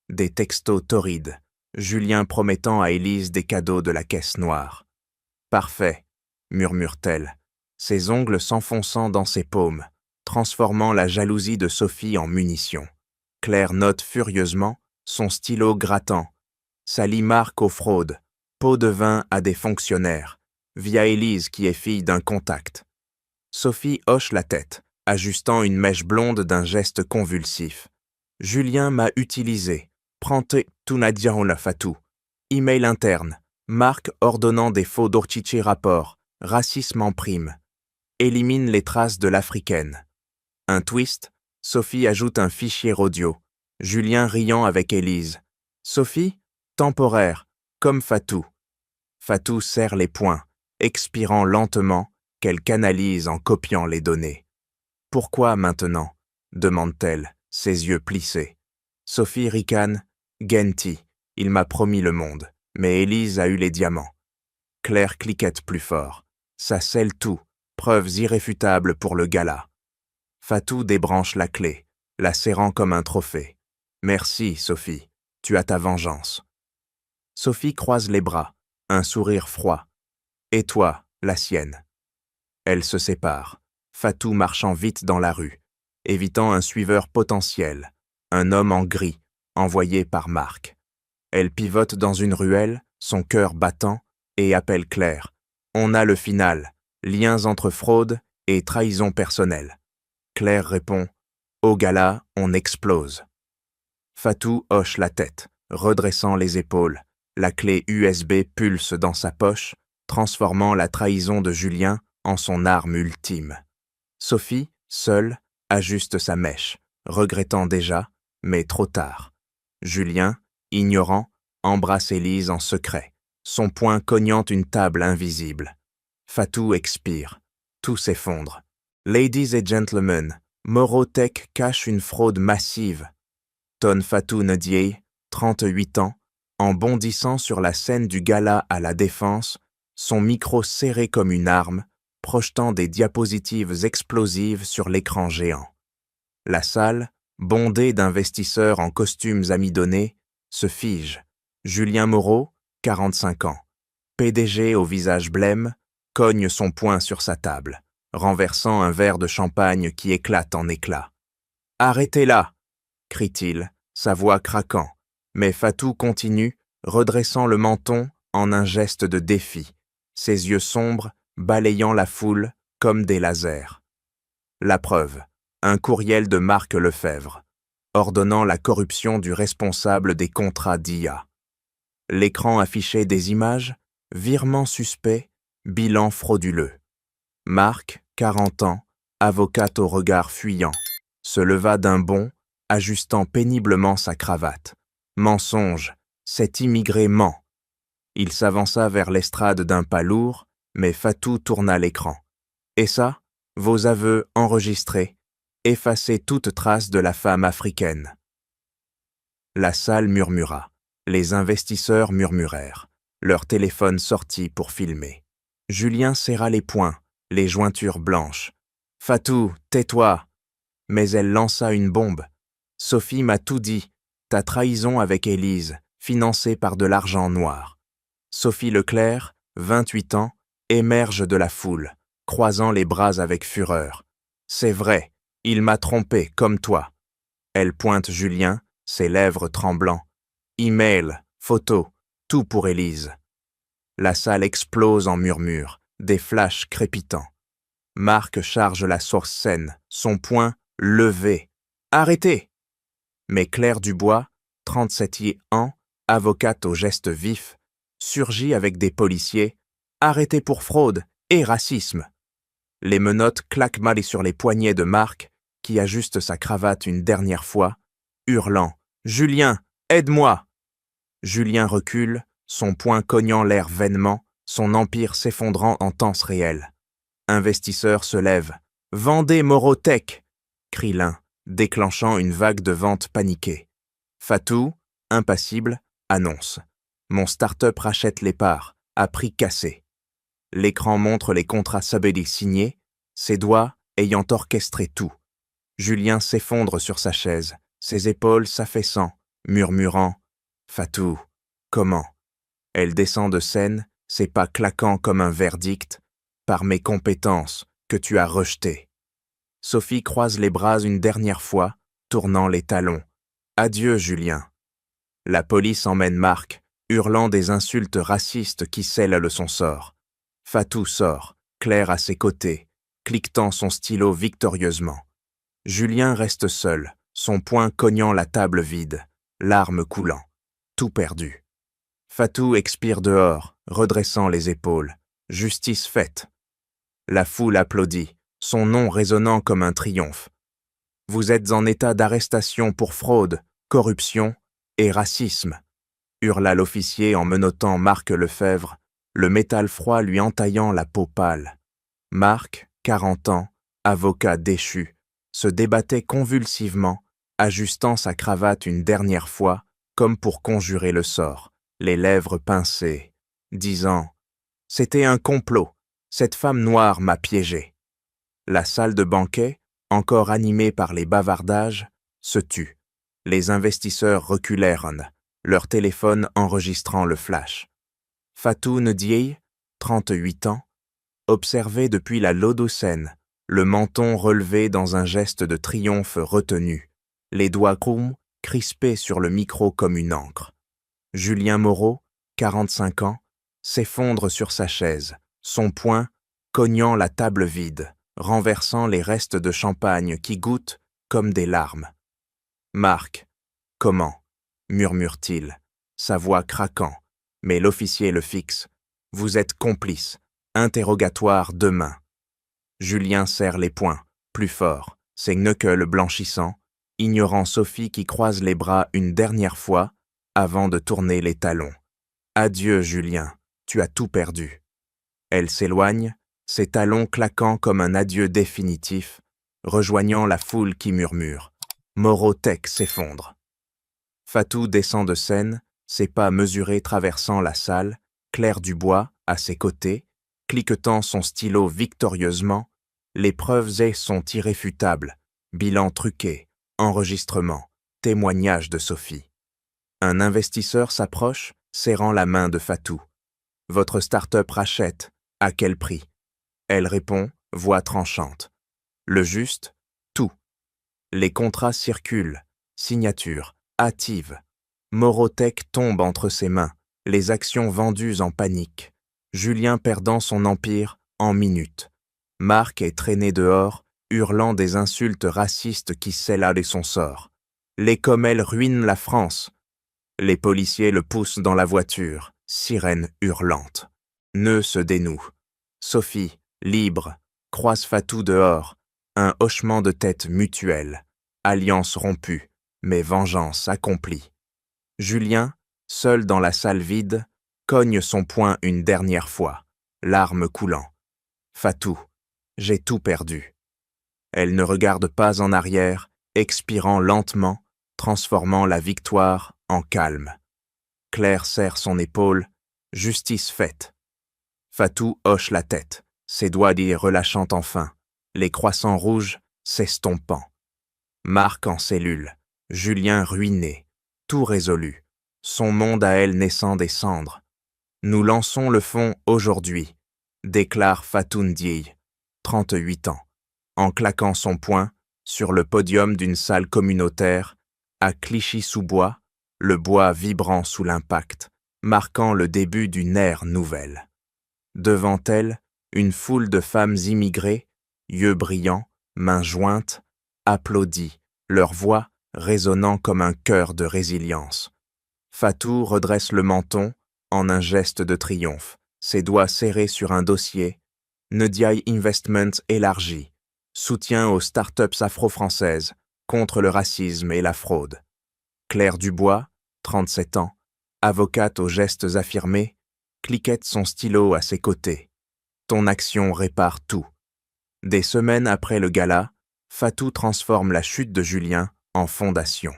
Des textos torrides, Julien promettant à Élise des cadeaux de la caisse noire. « Parfait », murmure-t-elle, ses ongles s'enfonçant dans ses paumes, transformant la jalousie de Sophie en munition. Claire note furieusement, son stylo grattant. Salit Marc aux fraudes, pot de vin à des fonctionnaires, via Élise qui est fille d'un contact. Sophie hoche la tête, ajustant une mèche blonde d'un geste convulsif. Julien m'a utilisé. Prends-te tout la Fatou. Email interne. Marc ordonnant des faux d'Orchiché rapport. Racisme en prime. Élimine les traces de l'africaine. Un twist. Sophie ajoute un fichier audio. Julien riant avec Élise. Sophie, temporaire, comme Fatou. Fatou serre les poings, expirant lentement, qu'elle canalise en copiant les données. Pourquoi maintenant? Demande-t-elle, ses yeux plissés. Sophie ricane. Genti, Il m'a promis le monde, mais Élise a eu les diamants. Claire cliquette plus fort. Ça scelle tout, preuves irréfutables pour le gala. Fatou débranche la clé, la serrant comme un trophée. Merci, Sophie, tu as ta vengeance. Sophie croise les bras, un sourire froid. Et toi, la sienne. Elles se séparent, Fatou marchant vite dans la rue, évitant un suiveur potentiel, un homme en gris, envoyé par Marc. Elle pivote dans une ruelle, son cœur battant, et appelle Claire. On a le final, liens entre fraude et trahison personnelle. Claire répond, au gala, on explose. Fatou hoche la tête, redressant les épaules. La clé USB pulse dans sa poche, transformant la trahison de Julien en son arme ultime. Sophie, seule, ajuste sa mèche, regrettant déjà, mais trop tard. Julien, ignorant, embrasse Élise en secret, son poing cognant une table invisible. Fatou expire. Tout s'effondre. Ladies et gentlemen, Moreau Tech cache une fraude massive. Tonne Fatou Ndiaye, 38 ans, en bondissant sur la scène du gala à la Défense, son micro serré comme une arme, projetant des diapositives explosives sur l'écran géant. La salle, bondée d'investisseurs en costumes amidonnés, se fige. Julien Moreau, 45 ans, PDG au visage blême, cogne son poing sur sa table, renversant un verre de champagne qui éclate en éclats. « Arrêtez-la !» crie-t-il, sa voix craquant, mais Fatou continue, redressant le menton en un geste de défi, ses yeux sombres balayant la foule comme des lasers. La preuve, un courriel de Marc Lefebvre, ordonnant la corruption du responsable des contrats d'IA. L'écran affichait des images, virements suspects, bilan frauduleux. Marc, 40 ans, avocate au regard fuyant, se leva d'un bond, ajustant péniblement sa cravate. Mensonge, cet immigré ment. Il s'avança vers l'estrade d'un pas lourd, mais Fatou tourna l'écran. Et ça, vos aveux enregistrés, effacez toute trace de la femme africaine. La salle murmura. Les investisseurs murmurèrent. Leur téléphone sortit pour filmer. Julien serra les poings, les jointures blanches. « Fatou, tais-toi !» Mais elle lança une bombe. « Sophie m'a tout dit. Ta trahison avec Élise, financée par de l'argent noir. » Sophie Leclerc, 28 ans, émerge de la foule, croisant les bras avec fureur. « C'est vrai, il m'a trompé comme toi. » Elle pointe Julien, ses lèvres tremblants. Email, photos, tout pour Élise. La salle explose en murmures, des flashs crépitants. Marc charge la source scène, son poing levé. « Arrêtez !» Mais Claire Dubois, 37 ans, avocate au geste vif, surgit avec des policiers. « Arrêtez pour fraude et racisme !» Les menottes claquent mal sur les poignets de Marc, qui ajuste sa cravate une dernière fois, hurlant « Julien, aide-moi !» Julien recule, son poing cognant l'air vainement, son empire s'effondrant en temps réel. Investisseurs se lèvent. « Vendez Moreau Tech !» crie l'un, déclenchant une vague de ventes paniquées. Fatou, impassible, annonce. « Mon start-up rachète les parts, à prix cassé. » L'écran montre les contrats Sabelli signés, ses doigts ayant orchestré tout. Julien s'effondre sur sa chaise, ses épaules s'affaissant, murmurant « Fatou, comment ?» Elle descend de scène, ses pas claquant comme un verdict. « Par mes compétences, que tu as rejetées. » Sophie croise les bras une dernière fois, tournant les talons. « Adieu, Julien. » La police emmène Marc, hurlant des insultes racistes qui scellent son sort. Fatou sort, Claire à ses côtés, cliquetant son stylo victorieusement. Julien reste seul, son poing cognant la table vide, larmes coulant, tout perdu. Fatou expire dehors, redressant les épaules. Justice faite. La foule applaudit, son nom résonnant comme un triomphe. Vous êtes en état d'arrestation pour fraude, corruption et racisme, hurla l'officier en menottant Marc Lefebvre, le métal froid lui entaillant la peau pâle. Marc, 40 ans, avocat déchu, se débattait convulsivement, ajustant sa cravate une dernière fois, comme pour conjurer le sort, les lèvres pincées, disant « C'était un complot, cette femme noire m'a piégé ». La salle de banquet, encore animée par les bavardages, se tut. Les investisseurs reculèrent, leur téléphone enregistrant le flash. Fatou Ndiaye, 38 ans, observait depuis la Lodocène, le menton relevé dans un geste de triomphe retenu, les doigts crispés sur le micro comme une encre. Julien Moreau, 45 ans, s'effondre sur sa chaise, son poing cognant la table vide, renversant les restes de champagne qui goûtent comme des larmes. « Marc, comment ?» murmure-t-il, sa voix craquant, mais l'officier le fixe. « Vous êtes complice. Interrogatoire demain. » Julien serre les poings, plus fort, ses knuckles blanchissants, ignorant Sophie qui croise les bras une dernière fois avant de tourner les talons. « Adieu, Julien, tu as tout perdu. » Elle s'éloigne, ses talons claquant comme un adieu définitif, rejoignant la foule qui murmure. Moreau Tech s'effondre. Fatou descend de scène, ses pas mesurés traversant la salle, Claire Dubois, à ses côtés, cliquetant son stylo victorieusement. Les preuves sont irréfutables, bilan truqué, enregistrement, témoignage de Sophie. Un investisseur s'approche, serrant la main de Fatou. « Votre start-up rachète, à quel prix ?» Elle répond, voix tranchante. « Le juste, tout. » Les contrats circulent, signature, hâtive. Morotech tombe entre ses mains, les actions vendues en panique. Julien perdant son empire en minutes. Marc est traîné dehors, hurlant des insultes racistes qui scellent son sort. Les Comelles ruinent la France. Les policiers le poussent dans la voiture, sirène hurlante. Nœud se dénoue. Sophie, libre, croise Fatou dehors, un hochement de tête mutuel. Alliance rompue, mais vengeance accomplie. Julien, seul dans la salle vide, cogne son poing une dernière fois, larmes coulant. Fatou, j'ai tout perdu. Elle ne regarde pas en arrière, expirant lentement, transformant la victoire en calme. Claire serre son épaule, justice faite. Fatou hoche la tête, ses doigts relâchant enfin, les croissants rouges s'estompant. Marc en cellule, Julien ruiné, tout résolu, son monde à elle naissant des cendres. Nous lançons le fond aujourd'hui, déclare Fatou Ndiaye, 38 ans, en claquant son poing sur le podium d'une salle communautaire à Clichy-sous-Bois, le bois vibrant sous l'impact, marquant le début d'une ère nouvelle. Devant elle, une foule de femmes immigrées, yeux brillants, mains jointes, applaudit, leur voix résonnant comme un chœur de résilience. Fatou redresse le menton en un geste de triomphe, ses doigts serrés sur un dossier. Ndiaye Investment élargi, soutien aux startups afro-françaises contre le racisme et la fraude. Claire Dubois, 37 ans, avocate aux gestes affirmés, cliquette son stylo à ses côtés. Ton action répare tout. Des semaines après le gala, Fatou transforme la chute de Julien en fondation.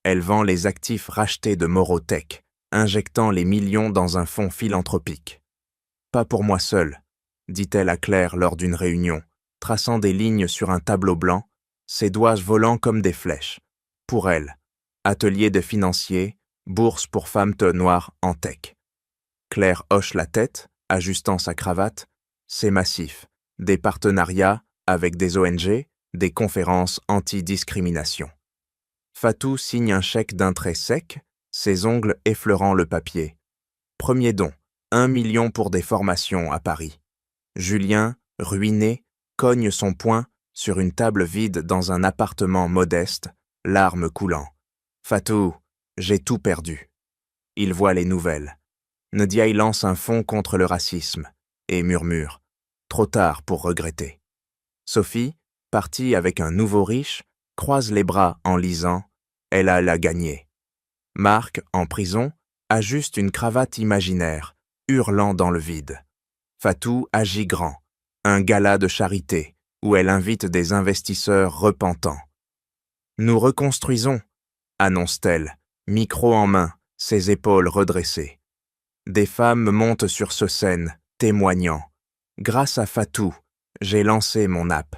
Elle vend les actifs rachetés de Morotech, injectant les millions dans un fonds philanthropique. « Pas pour moi seule », dit-elle à Claire lors d'une réunion, traçant des lignes sur un tableau blanc, ses doigts volant comme des flèches. Pour elle, atelier de financiers, bourse pour femmes noires en tech. Claire hoche la tête, ajustant sa cravate. C'est massif. Des partenariats avec des ONG, des conférences anti-discrimination. Fatou signe un chèque d'un trait sec, ses ongles effleurant le papier. Premier don, 1 million pour des formations à Paris. Julien, ruiné, cogne son poing sur une table vide dans un appartement modeste, larmes coulant. Fatou, j'ai tout perdu. Il voit les nouvelles. Ndiaye lance un fonds contre le racisme et murmure. Trop tard pour regretter. Sophie, partie avec un nouveau riche, croise les bras en lisant « Elle a la gagnée ». Marc, en prison, ajuste une cravate imaginaire, hurlant dans le vide. Fatou agit grand, un gala de charité, où elle invite des investisseurs repentants. « Nous reconstruisons », annonce-t-elle, micro en main, ses épaules redressées. Des femmes montent sur ce scène, témoignant. Grâce à Fatou, j'ai lancé mon nappe.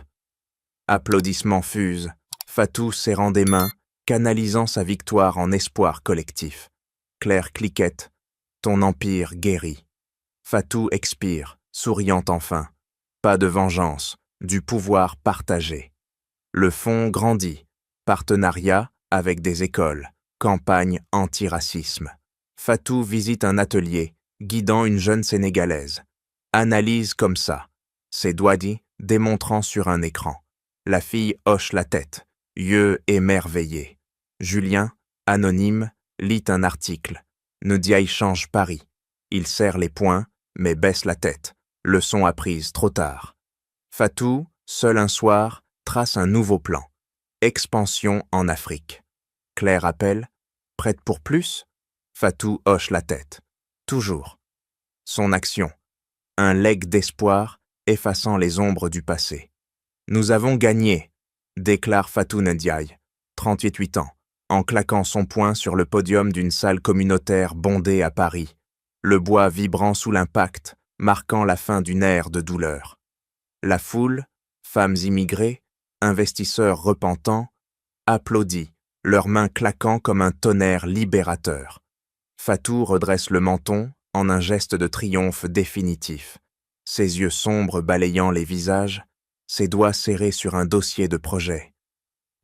Applaudissements fusent, Fatou serrant des mains, canalisant sa victoire en espoir collectif. Claire cliquette, ton empire guérit. Fatou expire, souriant enfin. Pas de vengeance, du pouvoir partagé. Le fonds grandit, partenariat avec des écoles, campagne anti-racisme. Fatou visite un atelier, guidant une jeune Sénégalaise. Analyse comme ça, ses doigts dits démontrant sur un écran. La fille hoche la tête, yeux émerveillés. Julien, anonyme, lit un article. Ndiaye change Paris. Il serre les poings, mais baisse la tête. Leçon apprise trop tard. Fatou, seul un soir, trace un nouveau plan. Expansion en Afrique. Claire appelle. Prête pour plus? Fatou hoche la tête. Toujours. Son action. Un legs d'espoir effaçant les ombres du passé. Nous avons gagné, déclare Fatou Ndiaye, 38 ans, en claquant son poing sur le podium d'une salle communautaire bondée à Paris, le bois vibrant sous l'impact, marquant la fin d'une ère de douleur. La foule, femmes immigrées, investisseurs repentants, applaudit, leurs mains claquant comme un tonnerre libérateur. Fatou redresse le menton en un geste de triomphe définitif, ses yeux sombres balayant les visages, ses doigts serrés sur un dossier de projet.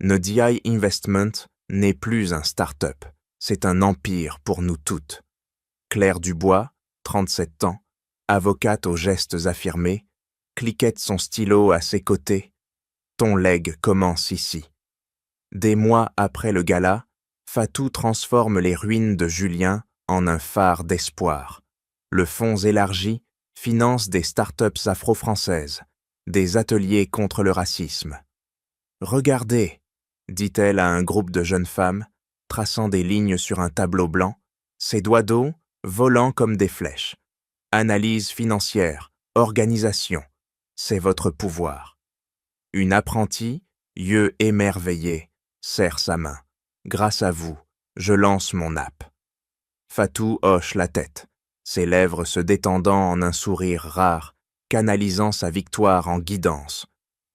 Ndiaye Investment n'est plus un start-up, c'est un empire pour nous toutes. Claire Dubois, 37 ans, avocate aux gestes affirmés, cliquette son stylo à ses côtés. Ton legs commence ici. Des mois après le gala, Fatou transforme les ruines de Julien en un phare d'espoir. Le fonds élargi finance des start-ups afro-françaises, des ateliers contre le racisme. « Regardez », dit-elle à un groupe de jeunes femmes, traçant des lignes sur un tableau blanc, ses doigts d'eau volant comme des flèches. Analyse financière, organisation, c'est votre pouvoir. Une apprentie, yeux émerveillés, serre sa main. Grâce à vous, je lance mon nappe. Fatou hoche la tête, ses lèvres se détendant en un sourire rare, canalisant sa victoire en guidance.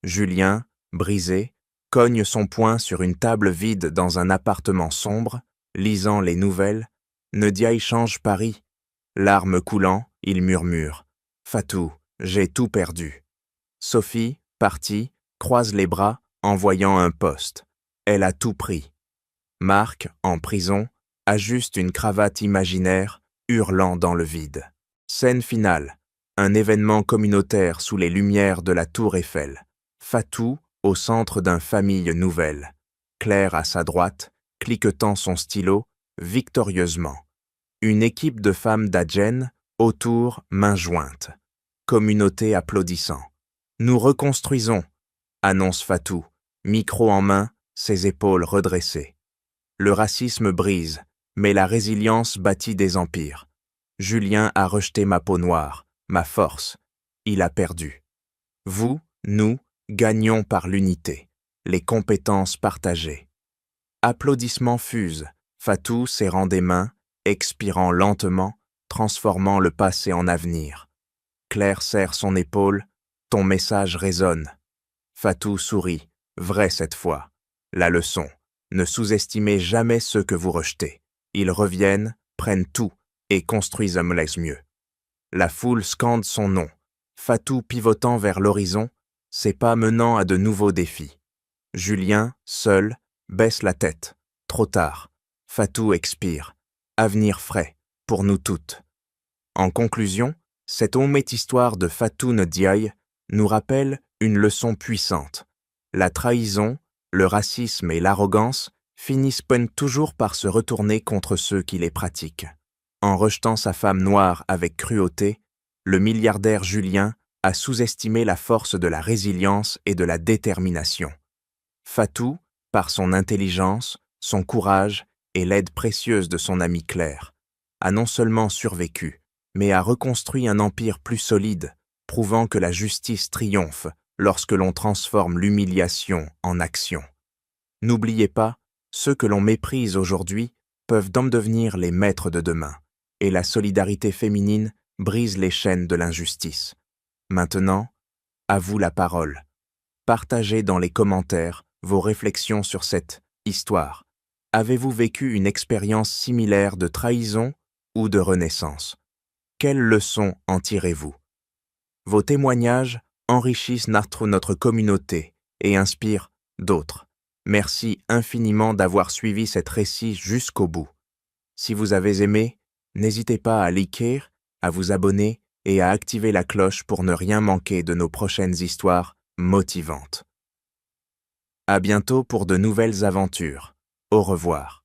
Julien, brisé, cogne son poing sur une table vide dans un appartement sombre, lisant les nouvelles. Ndiaye change Paris. Larmes coulant, il murmure. Fatou, j'ai tout perdu. Sophie, partie, croise les bras en voyant un poste. Elle a tout pris. Marc, en prison, ajuste une cravate imaginaire, hurlant dans le vide. Scène finale. Un événement communautaire sous les lumières de la Tour Eiffel. Fatou au centre d'un famille nouvelle. Claire à sa droite, cliquetant son stylo, victorieusement. Une équipe de femmes d'Adjen, autour, mains jointes. Communauté applaudissant. Nous reconstruisons, annonce Fatou, micro en main, ses épaules redressées. Le racisme brise, mais la résilience bâtit des empires. Julien a rejeté ma peau noire, ma force. Il a perdu. Vous, nous, gagnons par l'unité, les compétences partagées. Applaudissements fusent, Fatou serrant des mains, expirant lentement, transformant le passé en avenir. Claire serre son épaule, ton message résonne. Fatou sourit, vrai cette fois. La leçon, ne sous-estimez jamais ceux que vous rejetez. Ils reviennent, prennent tout et construisent un mieux. La foule scande son nom. Fatou pivotant vers l'horizon, ses pas menant à de nouveaux défis. Julien, seul, baisse la tête. Trop tard. Fatou expire. Avenir frais, pour nous toutes. En conclusion, cette honnête histoire de Fatou Ndiaye nous rappelle une leçon puissante. La trahison, le racisme et l'arrogance finissent toujours par se retourner contre ceux qui les pratiquent. En rejetant sa femme noire avec cruauté, le milliardaire Julien a sous-estimé la force de la résilience et de la détermination. Fatou, par son intelligence, son courage et l'aide précieuse de son amie Claire, a non seulement survécu, mais a reconstruit un empire plus solide, prouvant que la justice triomphe lorsque l'on transforme l'humiliation en action. N'oubliez pas, ceux que l'on méprise aujourd'hui peuvent donc devenir les maîtres de demain, et la solidarité féminine brise les chaînes de l'injustice. Maintenant, à vous la parole. Partagez dans les commentaires vos réflexions sur cette histoire. Avez-vous vécu une expérience similaire de trahison ou de renaissance? Quelles leçons en tirez-vous? Vos témoignages enrichissent notre communauté et inspirent d'autres. Merci infiniment d'avoir suivi cet récit jusqu'au bout. Si vous avez aimé, n'hésitez pas à liker, à vous abonner et à activer la cloche pour ne rien manquer de nos prochaines histoires motivantes. À bientôt pour de nouvelles aventures. Au revoir.